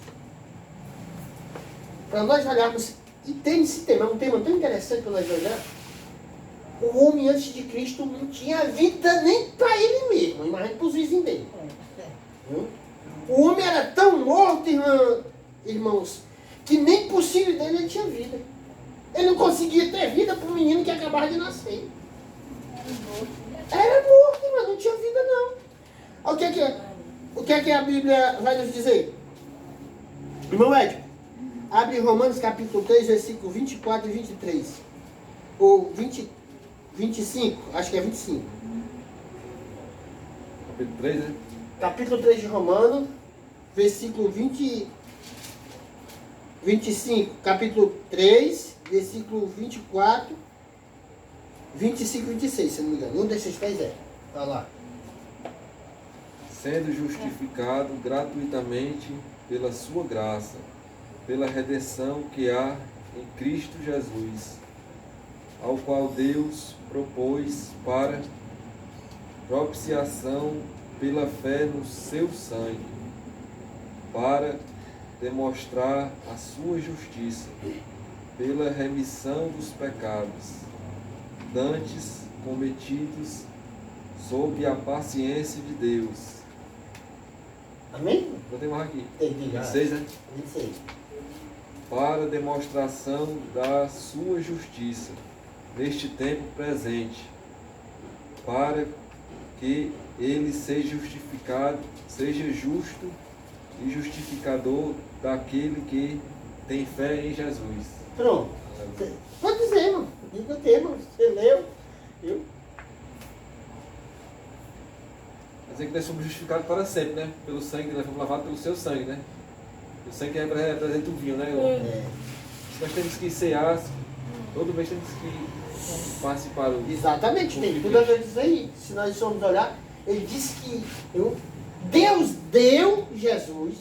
Speaker 2: para nós olharmos, e tem esse tema, é um tema tão interessante para nós olhar. O homem antes de Cristo não tinha vida nem para ele mesmo, imagina para os vizinhos dele. O homem era tão morto, irmãos, que nem possível dele ele tinha vida. Ele não conseguia ter vida para um menino que acabava de nascer. Era morto, mas não tinha vida não. O que é? O que é que a Bíblia vai nos dizer? Irmão Edson, abre Romanos capítulo 3, versículo 24 e 23. Ou 25, acho que é 25.
Speaker 5: Capítulo 3, né?
Speaker 2: Capítulo 3 de Romanos, versículo 25. Capítulo 3, versículo 24, 25 e 26, se não me engano. Um desses 3 é. Tá lá.
Speaker 5: Sendo justificado gratuitamente pela sua graça, pela redenção que há em Cristo Jesus, ao qual Deus propôs para propiciação pela fé no seu sangue, para demonstrar a sua justiça, pela remissão dos pecados, dantes cometidos sob a paciência de Deus.
Speaker 2: Amém?
Speaker 5: Vou ter mais aqui.
Speaker 2: Tem
Speaker 5: 26, né?
Speaker 2: 26.
Speaker 5: Para demonstração da sua justiça neste tempo presente, para que ele seja justificado, seja justo e justificador daquele que tem fé em Jesus.
Speaker 2: Pronto. Pode dizer, irmão. Diga o tema. Você leu. Eu.
Speaker 5: Quer dizer que nós somos justificados para sempre, né? Pelo sangue, nós fomos lavados pelo seu sangue, né? O sangue que representa o vinho, né? Nós temos que cear, todo mês temos que participar.
Speaker 2: Exatamente, tem tudo a ver com isso aí. Se nós formos olhar, ele disse que Deus deu Jesus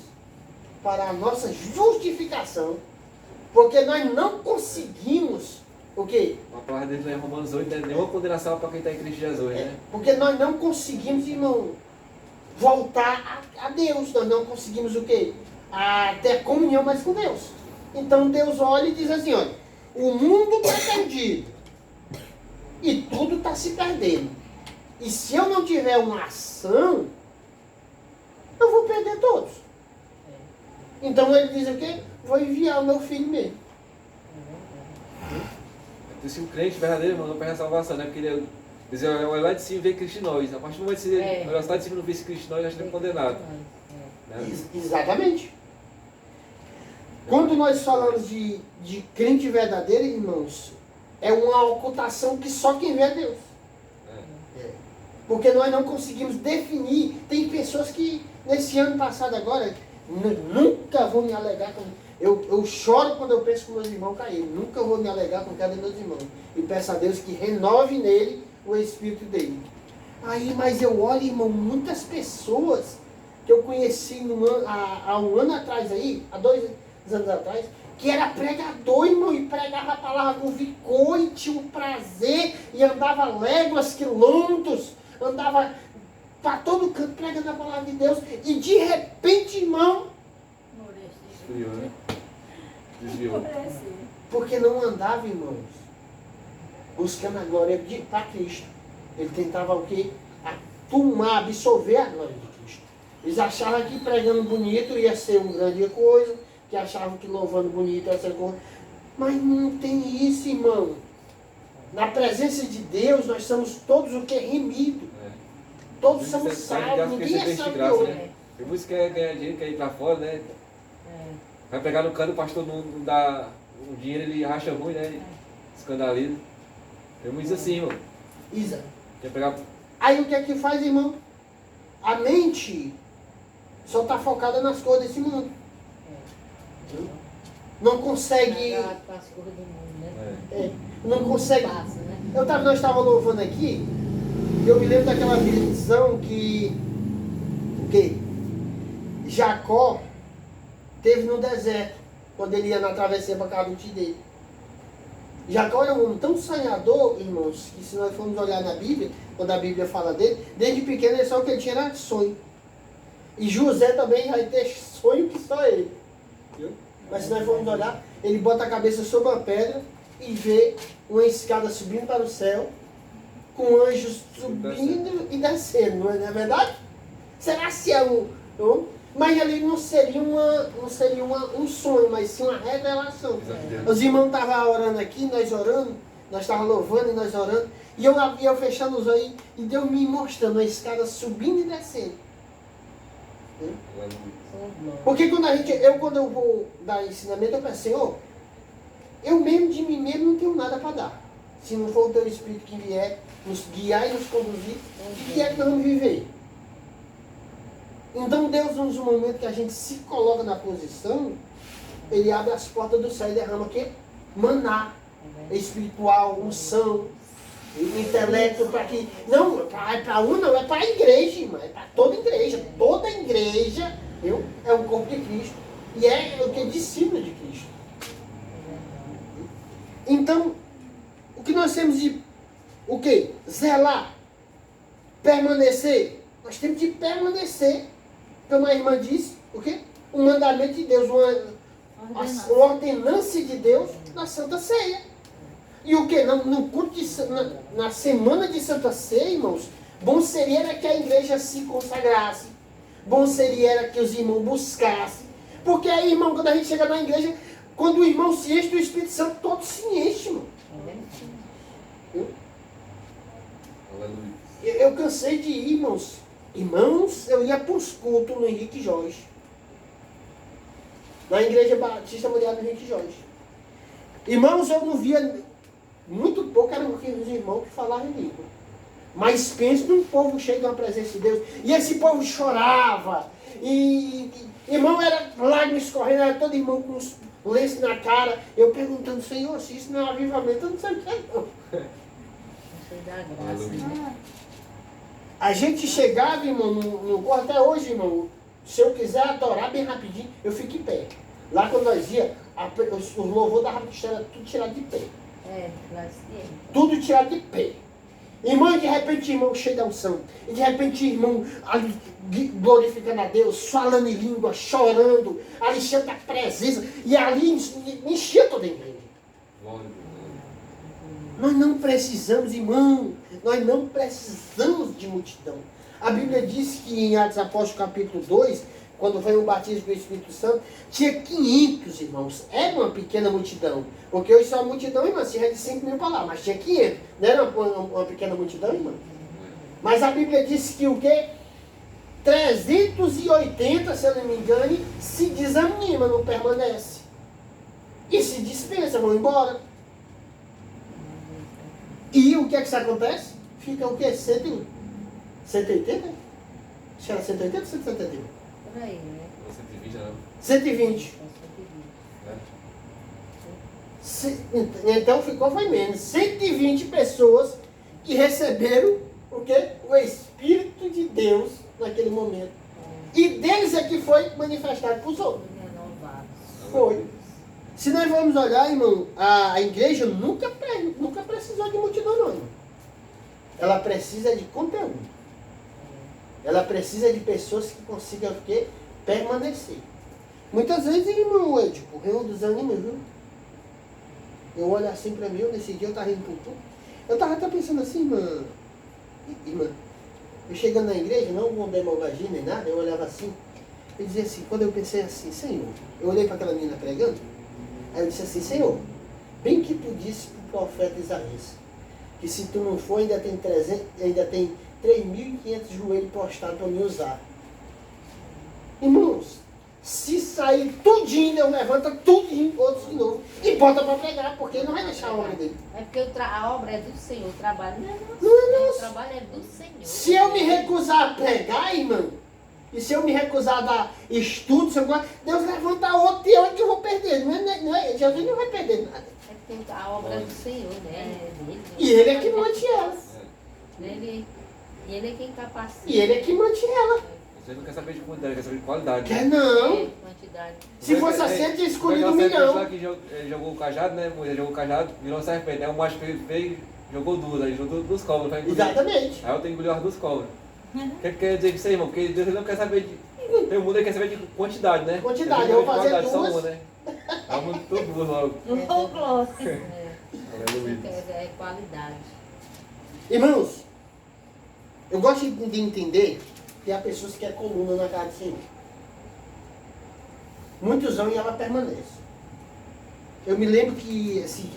Speaker 2: para a nossa justificação, porque nós não conseguimos, o quê?
Speaker 5: A palavra de Deus em Romanos 8 não é nenhuma condenação para quem está em Cristo Jesus, né?
Speaker 2: Porque nós não conseguimos, irmão, voltar a Deus. Nós não conseguimos o quê? A ter comunhão mais com Deus. Então Deus olha e diz assim, olha, o mundo está perdido. E tudo está se perdendo. E se eu não tiver uma ação, eu vou perder todos. Então ele diz o quê? Vou enviar o meu filho mesmo.
Speaker 5: Então, se o crente verdadeiro, irmão, não perde a salvação, né? Porque ele olha lá de cima e vê Cristo em nós. A partir do momento que ele olha lá de cima e não vê esse Cristo em nós, acho que ele é condenado. Né?
Speaker 2: Exatamente. Quando nós falamos de crente verdadeiro, irmãos, é uma ocultação que só quem vê é Deus. Porque nós não conseguimos definir. Tem pessoas que, nesse ano passado agora, nunca vou me alegar com... Eu choro quando eu penso que meus irmãos caíram. Nunca vou me alegar com cada um dos meus irmãos. E peço a Deus que renove nele o espírito dele. Aí, mas eu olho, irmão, muitas pessoas que eu conheci há um ano atrás aí, há 2 anos atrás, que era pregador, irmão, e pregava a palavra com vigor, e tinha um prazer, e andava léguas, quilômetros, andava para todo canto pregando a palavra de Deus, e de repente, irmão,
Speaker 5: Desviou, né? Desviou.
Speaker 2: porque não andava, irmãos, buscando a glória para Cristo. Ele tentava o quê? Absorver a glória de Cristo. Eles achavam que pregando bonito ia ser uma grande coisa, que achavam que louvando bonito ia ser coisa. Mas não tem isso, irmão. Na presença de Deus, nós somos todos o que? Remidos. Todos somos salvos, ninguém é salvo de hoje.
Speaker 5: Né? Tem muitos que quer ganhar dinheiro, quer ir para fora, né? Vai pegar no cano, o pastor não dá o dinheiro, ele racha ruim, né? Ele escandaliza. Tem muitos assim, irmão.
Speaker 2: Isa.
Speaker 5: Quer pegar...
Speaker 2: Aí o que é que faz, irmão? A mente só está focada nas coisas desse mundo. Não consegue... não consegue... Nós estávamos louvando aqui, eu me lembro daquela visão que... O quê? Jacó teve no deserto, quando ele ia na travessia para casa do tio dele. Jacó era um homem tão sonhador, irmãos, que se nós formos olhar na Bíblia, quando a Bíblia fala dele, desde pequeno ele só o que ele tinha era sonho. E José também vai ter sonho que só ele. Viu? Mas se nós formos olhar, ele bota a cabeça sobre uma pedra e vê uma escada subindo para o céu, com anjos subindo e descendo, não é verdade? Será que é mas ali não seria um sonho, mas sim uma revelação. Exatamente. Os irmãos estavam orando aqui, nós orando, nós estávamos louvando e nós orando, e eu fechando os olhos, e Deus me mostrando a escada subindo e descendo. Porque quando eu vou dar ensinamento, eu penso, Senhor, eu mesmo de mim mesmo não tenho nada para dar. Se não for o teu Espírito que vier nos guiar e nos conduzir, o que é que nós vamos viver? Então Deus, no momento que a gente se coloca na posição, Ele abre as portas do céu e derrama o quê? Maná espiritual, unção, intelecto, para que... Não, é para um não, é para a igreja, irmão, é para toda igreja. Toda igreja, viu? É o corpo de Cristo. E é o que? Discípulo de Cristo. Então, o que nós temos de... O quê? Zelar. Permanecer. Nós temos de permanecer. Como a irmã disse, o quê? Um mandamento de Deus, uma ordenança de Deus na Santa Ceia. E o quê? No culto na semana de Santa Ceia, irmãos, bom seria que a igreja se consagrasse. Bom seria que os irmãos buscassem. Porque aí, irmão, quando a gente chega na igreja, quando o irmão se enche do Espírito Santo, todo se enche, irmão. Eu cansei de ir, irmãos. Irmãos, eu ia para os cultos no Henrique Jorge. Na Igreja Batista Mundial do Henrique Jorge. Irmãos, eu não via muito pouco, eram os irmãos que falavam em língua. Mas pensa num povo cheio de uma presença de Deus. E esse povo chorava. E irmão, era lágrimas escorrendo, era todo irmão com uns lenços na cara. Eu perguntando, Senhor, se isso não é avivamento, eu não sei o que é não.
Speaker 4: Da graça.
Speaker 2: A gente chegava, irmão, até hoje, irmão, Se eu quiser adorar bem rapidinho, eu fico em pé. Lá quando nós ia, o louvor da rapidinha era tudo tirado de pé. Tudo tirado de pé. Irmão, e de repente, irmão cheio da unção. E de repente, irmão ali glorificando a Deus, falando em língua, chorando, ali cheio da presença. E ali enchia toda a igreja. Nós não precisamos, irmão, nós não precisamos de multidão. A Bíblia diz que em Atos Apóstolos capítulo 2, quando veio o batismo do Espírito Santo, tinha 500 irmãos. Era uma pequena multidão. Porque hoje só a multidão, irmão, se é de 5 mil para lá, mas tinha 500. Não era uma pequena multidão, irmão? Mas a Bíblia diz que o quê? 380, se eu não me engano, se desanima, não permanece. E se dispensa, vão embora. E o que é que isso acontece? Fica o quê? 180? Acho que era 180 ou 171?
Speaker 4: Por aí, né?
Speaker 5: 120, não.
Speaker 2: 120. Então ficou, foi menos. 120 pessoas que receberam o quê? O Espírito de Deus naquele momento. E deles é que foi manifestado para os outros. Foi. Se nós vamos olhar, irmão, a igreja nunca precisou de multidão, não, irmão. Ela precisa de conteúdo. Ela precisa de pessoas que consigam o quê? Permanecer. Muitas vezes, irmão, tipo, eu desanimo, viu? Eu olho assim pra mim, nesse dia eu tava indo pro culto. Eu tava até pensando assim, irmã, eu chegando na igreja, não com demagogia nem nada, eu olhava assim, eu dizia assim, quando eu pensei assim, Senhor, eu olhei para aquela menina pregando, aí eu disse assim, Senhor, bem que tu disse pro profeta Isaías, que se tu não for, ainda tem 3.500 joelhos prostrados para me usar. Irmãos, se sair tudinho, Deus levanta tudinho, outros de novo, e bota para pregar, porque ele não vai deixar a obra dele.
Speaker 4: É porque a obra é do Senhor, o trabalho não é nosso.
Speaker 2: Não é nosso.
Speaker 4: O trabalho é do Senhor.
Speaker 2: Se eu me recusar a pregar, irmão, e se eu me recusar a dar estudo, Deus levanta outro e outro que eu vou perder. Jesus não vai perder nada.
Speaker 4: É porque a obra é do Senhor, né? É dele.
Speaker 2: E ele é que mante ela.
Speaker 4: Ele é quem capacita.
Speaker 2: E ele é que mante ela.
Speaker 5: Você não quer saber de quantidade, quer saber de qualidade.
Speaker 2: Quer não.
Speaker 4: É, quantidade.
Speaker 2: Se fosse assim, eu tinha escolhido 1
Speaker 5: milhão.
Speaker 2: milhão.
Speaker 5: Que jogou o cajado, né? Moisés jogou o cajado, virou uma serpente. Aí o macho fez, jogou duas, aí juntou duas cobras pra engolir.
Speaker 2: Exatamente.
Speaker 5: Aí eu tenho que engolir as duas cobras. O que quer dizer isso aí, irmão? Porque Deus não quer saber de... Tem um mundo que quer saber de quantidade, né?
Speaker 2: Quantidade, eu vou fazer
Speaker 5: qualidade,
Speaker 2: duas.
Speaker 5: Só uma, né? Aí eu mando tudo duas logo.
Speaker 1: O glória.
Speaker 5: Aleluia.
Speaker 4: É qualidade.
Speaker 2: Irmãos, eu gosto de entender que há pessoas que é coluna na casa do Senhor. Muitos vão e ela permanece. Eu me lembro que, assim,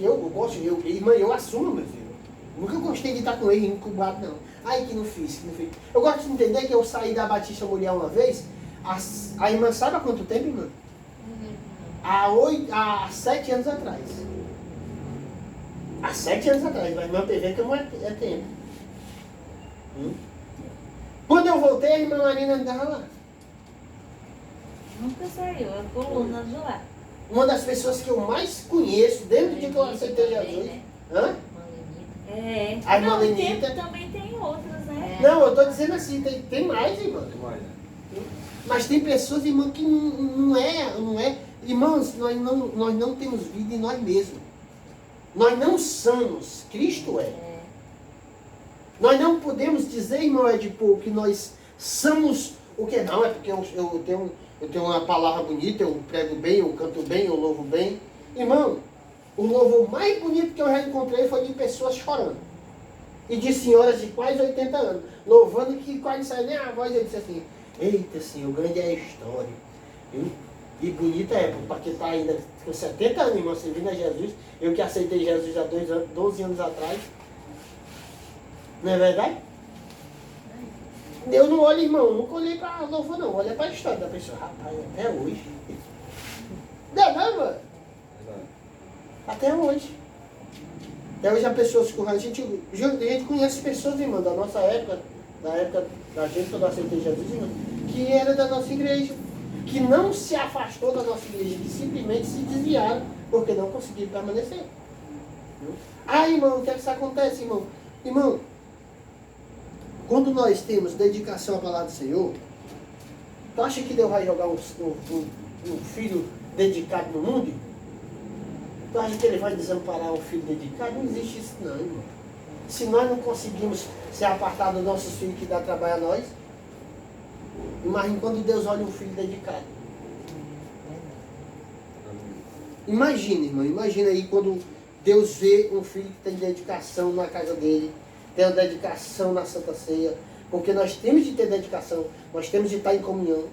Speaker 2: irmã, eu assumo, meu filho. Nunca gostei de estar com ele incubado, não. Ai, que não fiz. Eu gosto de entender que eu saí da Batista Mulher uma vez, a irmã sabe há quanto tempo, irmã? Há 7 anos atrás. Há 7 anos atrás, mas irmã PV que não é tempo. Quando eu voltei, a irmã Marina andava lá.
Speaker 1: Nunca saiu, a coluna de lá.
Speaker 2: Uma das pessoas que eu mais conheço, desde o dia que eu aceitei Jesus.
Speaker 4: Né?
Speaker 2: Hã?
Speaker 1: É.
Speaker 2: A irmã
Speaker 1: Não,
Speaker 2: Lenita.
Speaker 1: também tem outras, né?
Speaker 2: Não, eu estou dizendo assim, tem mais, irmã.
Speaker 5: Tem mais, né?
Speaker 2: Mas tem pessoas, irmão, que não é. Irmãos, nós não temos vida em nós mesmos. Nós não somos, Cristo é. Nós não podemos dizer, irmão Edipo, que nós somos o que não, é porque eu tenho uma palavra bonita, eu prego bem, eu canto bem, eu louvo bem. Irmão, o louvor mais bonito que eu já encontrei foi de pessoas chorando. E de senhoras de quase 80 anos, louvando que quase saiu nem a voz, eu disse assim, eita Senhor, grande é a história. Viu? E bonita é, porque está ainda com 70 anos, irmão, servindo a Jesus. Eu que aceitei Jesus há 12 anos atrás. Não é verdade? Eu não olho, irmão, nunca olhei para louvor, não. Olha para a história da pessoa. Rapaz, até hoje. Não, mano. Até hoje. Até hoje a pessoa se curva. A gente conhece pessoas, irmão, da nossa época, da época da gente, quando eu aceitei Jesus, irmão, que era da nossa igreja. Que não se afastou da nossa igreja, que simplesmente se desviaram, porque não conseguiram permanecer. Ah, irmão, o que é que isso acontece, irmão? Irmão, quando nós temos dedicação à palavra do Senhor, Tu acha que Deus vai jogar um filho dedicado no mundo? Tu acha que ele vai desamparar um filho dedicado? Não existe isso não, irmão. Se nós não conseguimos ser apartados dos nossos filhos que dá trabalho a nós, imagine quando Deus olha um filho dedicado. Imagina, irmão, imagina aí quando Deus vê um filho que tem dedicação na casa dele, tem uma dedicação na Santa Ceia, porque nós temos de ter dedicação, nós temos de estar em comunhão.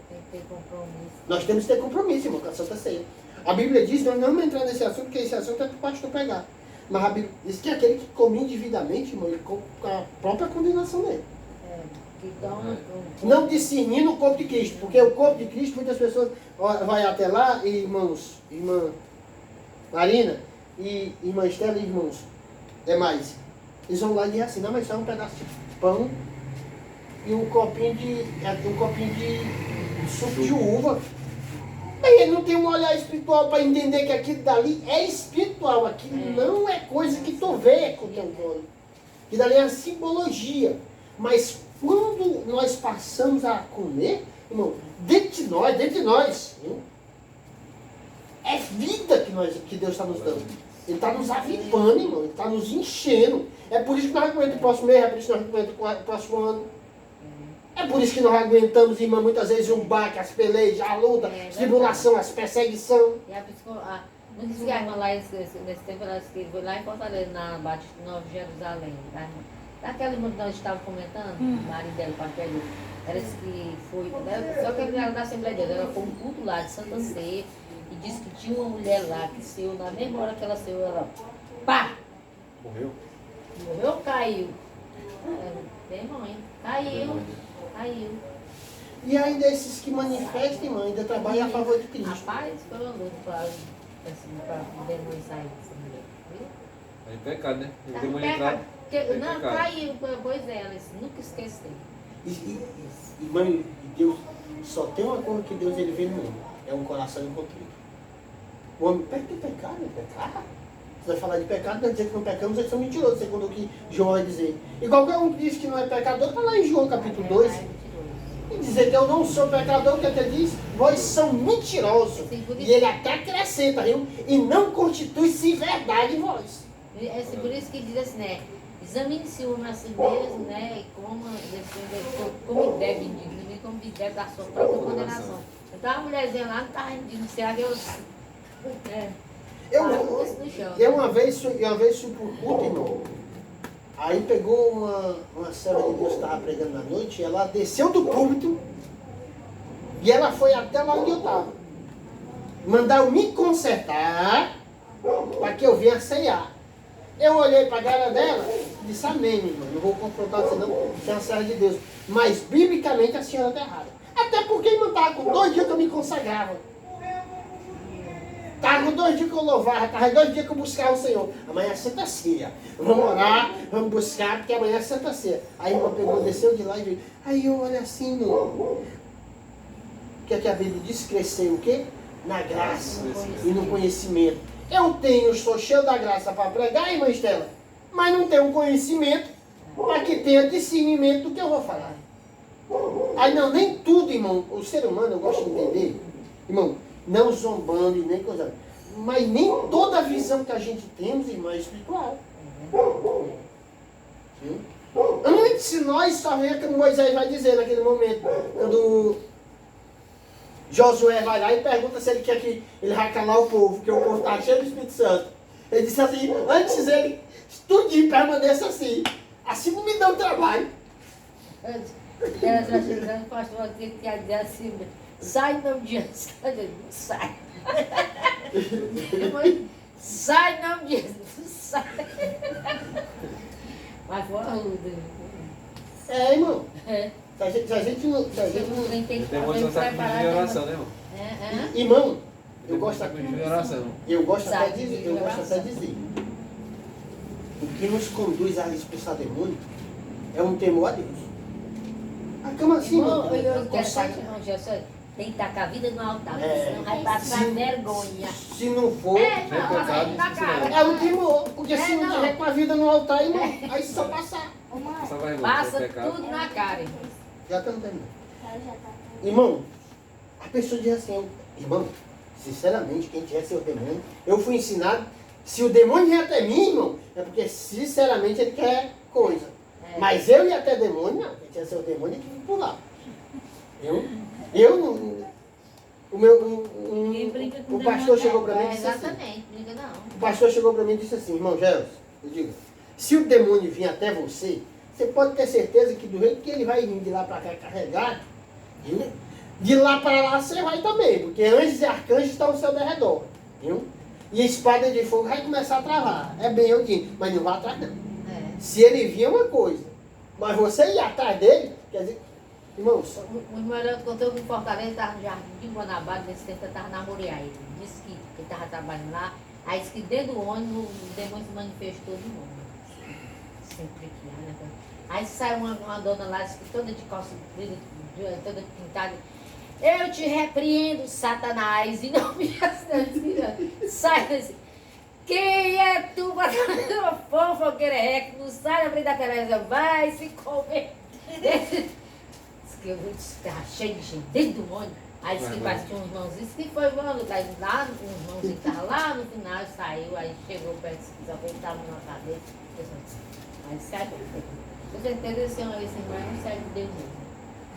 Speaker 4: Tem que ter compromisso.
Speaker 2: Nós temos que ter compromisso, irmão, com a Santa Ceia. A Bíblia diz, nós não vamos entrar nesse assunto, porque esse assunto é para o pastor pegar. Mas a Bíblia diz que aquele que come indevidamente, irmão, ele come com a própria condenação dele. Não discernindo o corpo de Cristo, porque o corpo de Cristo, muitas pessoas vai até lá, e irmãos, irmã Marina, e irmã Estela, e irmãos, eles vão lá e dizem assim, não, mas só um pedaço de pão e um copinho de suco de uva. Aí ele não tem um olhar espiritual para entender que aquilo dali é espiritual, aquilo não é coisa que tu vê com o teu olho. Aquilo dali é uma simbologia. Mas quando nós passamos a comer, irmão, dentro de nós, viu? É vida que Deus está nos dando. Ele está nos avivando, irmão, ele está nos enchendo. É por isso que nós aguentamos o próximo mês, é por isso que nós aguentamos o próximo ano. É por isso que nós aguentamos, irmã, muitas vezes um baque, as pelejas, a luta, as tribulação, as perseguições.
Speaker 4: E não disse que a irmã lá, nesse tempo, ela foi lá em Fortaleza, na Batista Nova Jerusalém. Tá? Daquela irmã que nós estávamos comentando, o marido dela, o pastor, parece que foi, só que ela era da Assembleia de Deus, ela foi um culto lá de Santa Ceia, e disse que tinha uma mulher lá que saiu, na mesma hora que ela saiu, ela, pá!
Speaker 5: Morreu?
Speaker 4: Morreu ou caiu? Bem mãe, caiu.
Speaker 2: E ainda esses que manifestam, irmão, ainda trabalham a favor de Cristo.
Speaker 4: Rapaz, foi uma luta para demônio sair dessa mulher, viu?
Speaker 5: É pecado, né? O
Speaker 4: Tá
Speaker 5: demônio
Speaker 4: pecado.
Speaker 5: entrar.
Speaker 4: Não, caiu, pois é, ela disse, nunca esquecer.
Speaker 2: Irmão, e Deus, só tem uma coisa que Deus ele vê no mundo, é um coração incontrito. O homem peca de pecado, é pecar. Você vai falar de pecado, vai dizer que não pecamos, eles são mentirosos, segundo o que João vai dizer. E qualquer um que diz que não é pecador, está lá em João capítulo 2. E dizer que eu não sou pecador, o que ele diz? Vós são mentirosos. E ele até acrescenta, viu? E não constitui-se verdade em vós.
Speaker 4: É por isso que diz assim, né? Examine-se o homem a si mesmo, né? E como deve indigno, como deve da sua própria condenação. Então a mulherzinha lá não está indigna, se a Deus.
Speaker 2: Eu uma vez fui por culto, irmão. Aí pegou uma serva de Deus que estava pregando na noite, e ela desceu do púlpito e ela foi até lá onde eu estava. Mandaram me consertar para que eu venha ceiar. Eu olhei para a cara dela e disse, amém, minha irmã, não vou confrontar você não, você é uma serva de Deus. Mas, biblicamente, a senhora está errada. Até porque, irmão, estava com 2 dias que eu me consagrava. Estava com 2 dias que eu louvava, estava 2 dias que eu buscava o Senhor. Amanhã é Santa Ceia. Vamos orar, vamos buscar, porque amanhã é Santa Ceia. Aí a irmã pegou, desceu de lá e veio. Aí eu olho assim, no... O que é que a Bíblia diz? Crescer o quê? Na graça e no conhecimento. Eu sou cheio da graça para pregar, irmã Estela, mas não tenho conhecimento para que tenha discernimento do que eu vou falar. Aí não, nem tudo, irmão, o ser humano, eu gosto de entender, irmão, não zombando e nem coisa, mas nem toda a visão que a gente temos, irmão, é espiritual. Viu? Antes de nós só vemos como Moisés vai dizer naquele momento, quando Josué vai lá e pergunta se ele quer que ele vai calar o povo, porque o povo está cheio do Espírito Santo. Ele disse assim, antes ele estudie e permaneça assim. Assim não me dá um trabalho.
Speaker 4: O pastor aqui quer dizer assim, sai não dia, sai. Sai não dia, sai. Mas foi uma luta.
Speaker 2: É, irmão. Se a gente não
Speaker 4: tem que
Speaker 5: Demônio só sabe pedir oração, né, irmão?
Speaker 2: Irmão, eu gosto
Speaker 5: de pedir oração.
Speaker 2: Eu gosto até de dizer. O que nos conduz a expulsar demônio é um temor a Deus. A cama assim, irmão.
Speaker 4: Tem que tacar a vida no altar, senão vai passar vergonha.
Speaker 2: Se não for, é um temor. Porque se não tiver com a vida no altar, irmão, aí só passar.
Speaker 4: Passa tudo na cara, irmão.
Speaker 2: Já estamos terminando.
Speaker 6: Ela já tá com...
Speaker 2: Irmão, a pessoa diz assim, irmão, sinceramente, quem tiver seu demônio, eu fui ensinado, se o demônio vier até mim, irmão, é porque sinceramente ele quer coisa.
Speaker 4: É.
Speaker 2: Mas eu ir até demônio, não, quem tiver seu demônio, ele tem que pular. Eu não...
Speaker 1: Ninguém brinca com
Speaker 2: O pastor
Speaker 1: demônio.
Speaker 2: chegou para mim e disse assim,
Speaker 4: Exatamente, briga não.
Speaker 2: o pastor chegou para mim e disse assim, irmão Gelson, eu digo, se o demônio vir até você, você pode ter certeza que do jeito que ele vai vir de lá para cá carregado, viu? De lá para lá você vai também, porque anjos e arcanjos estão ao seu derredor, viu? E a espada de fogo vai começar a travar. É bem eu digo, mas não vai atrás não.
Speaker 4: É.
Speaker 2: Se ele vir é uma coisa, mas você ir atrás dele, quer dizer, irmãos,
Speaker 4: O irmão Heraldo contou que em Fortaleza estava no Jardim de Guanabara, nesse tempo eu estava na Moriá. Ele disse que ele estava trabalhando lá, aí disse que dentro do ônibus o demônio se manifestou de novo. Sempre que né? Aí saiu uma dona lá, disse que toda de calça comprida, toda pintada. Eu te repreendo, Satanás, e não me sai assim. Quem é tu, fofoqueira, que não sai da frente da televisão, vai se comer. Diz que eu estava cheio de gente dentro do ônibus. Aí disse que tinha uns irmãozinhos, que foi bom, lá, um irmãozinho que estava lá no final, saiu, aí chegou perto, só que ele estava na cabeça. Aí sai, com certeza esse irmão não serve de Deus mesmo.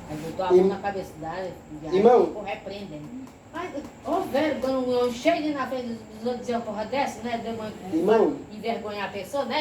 Speaker 4: Aí botou a mão na cabeça dela e
Speaker 2: irmão,
Speaker 4: ficou repreendendo. Mas, ô velho, quando um cheio de na frente dos outros dizer uma porra dessa, né? Demônio
Speaker 2: irmão,
Speaker 4: envergonhar a pessoa, né?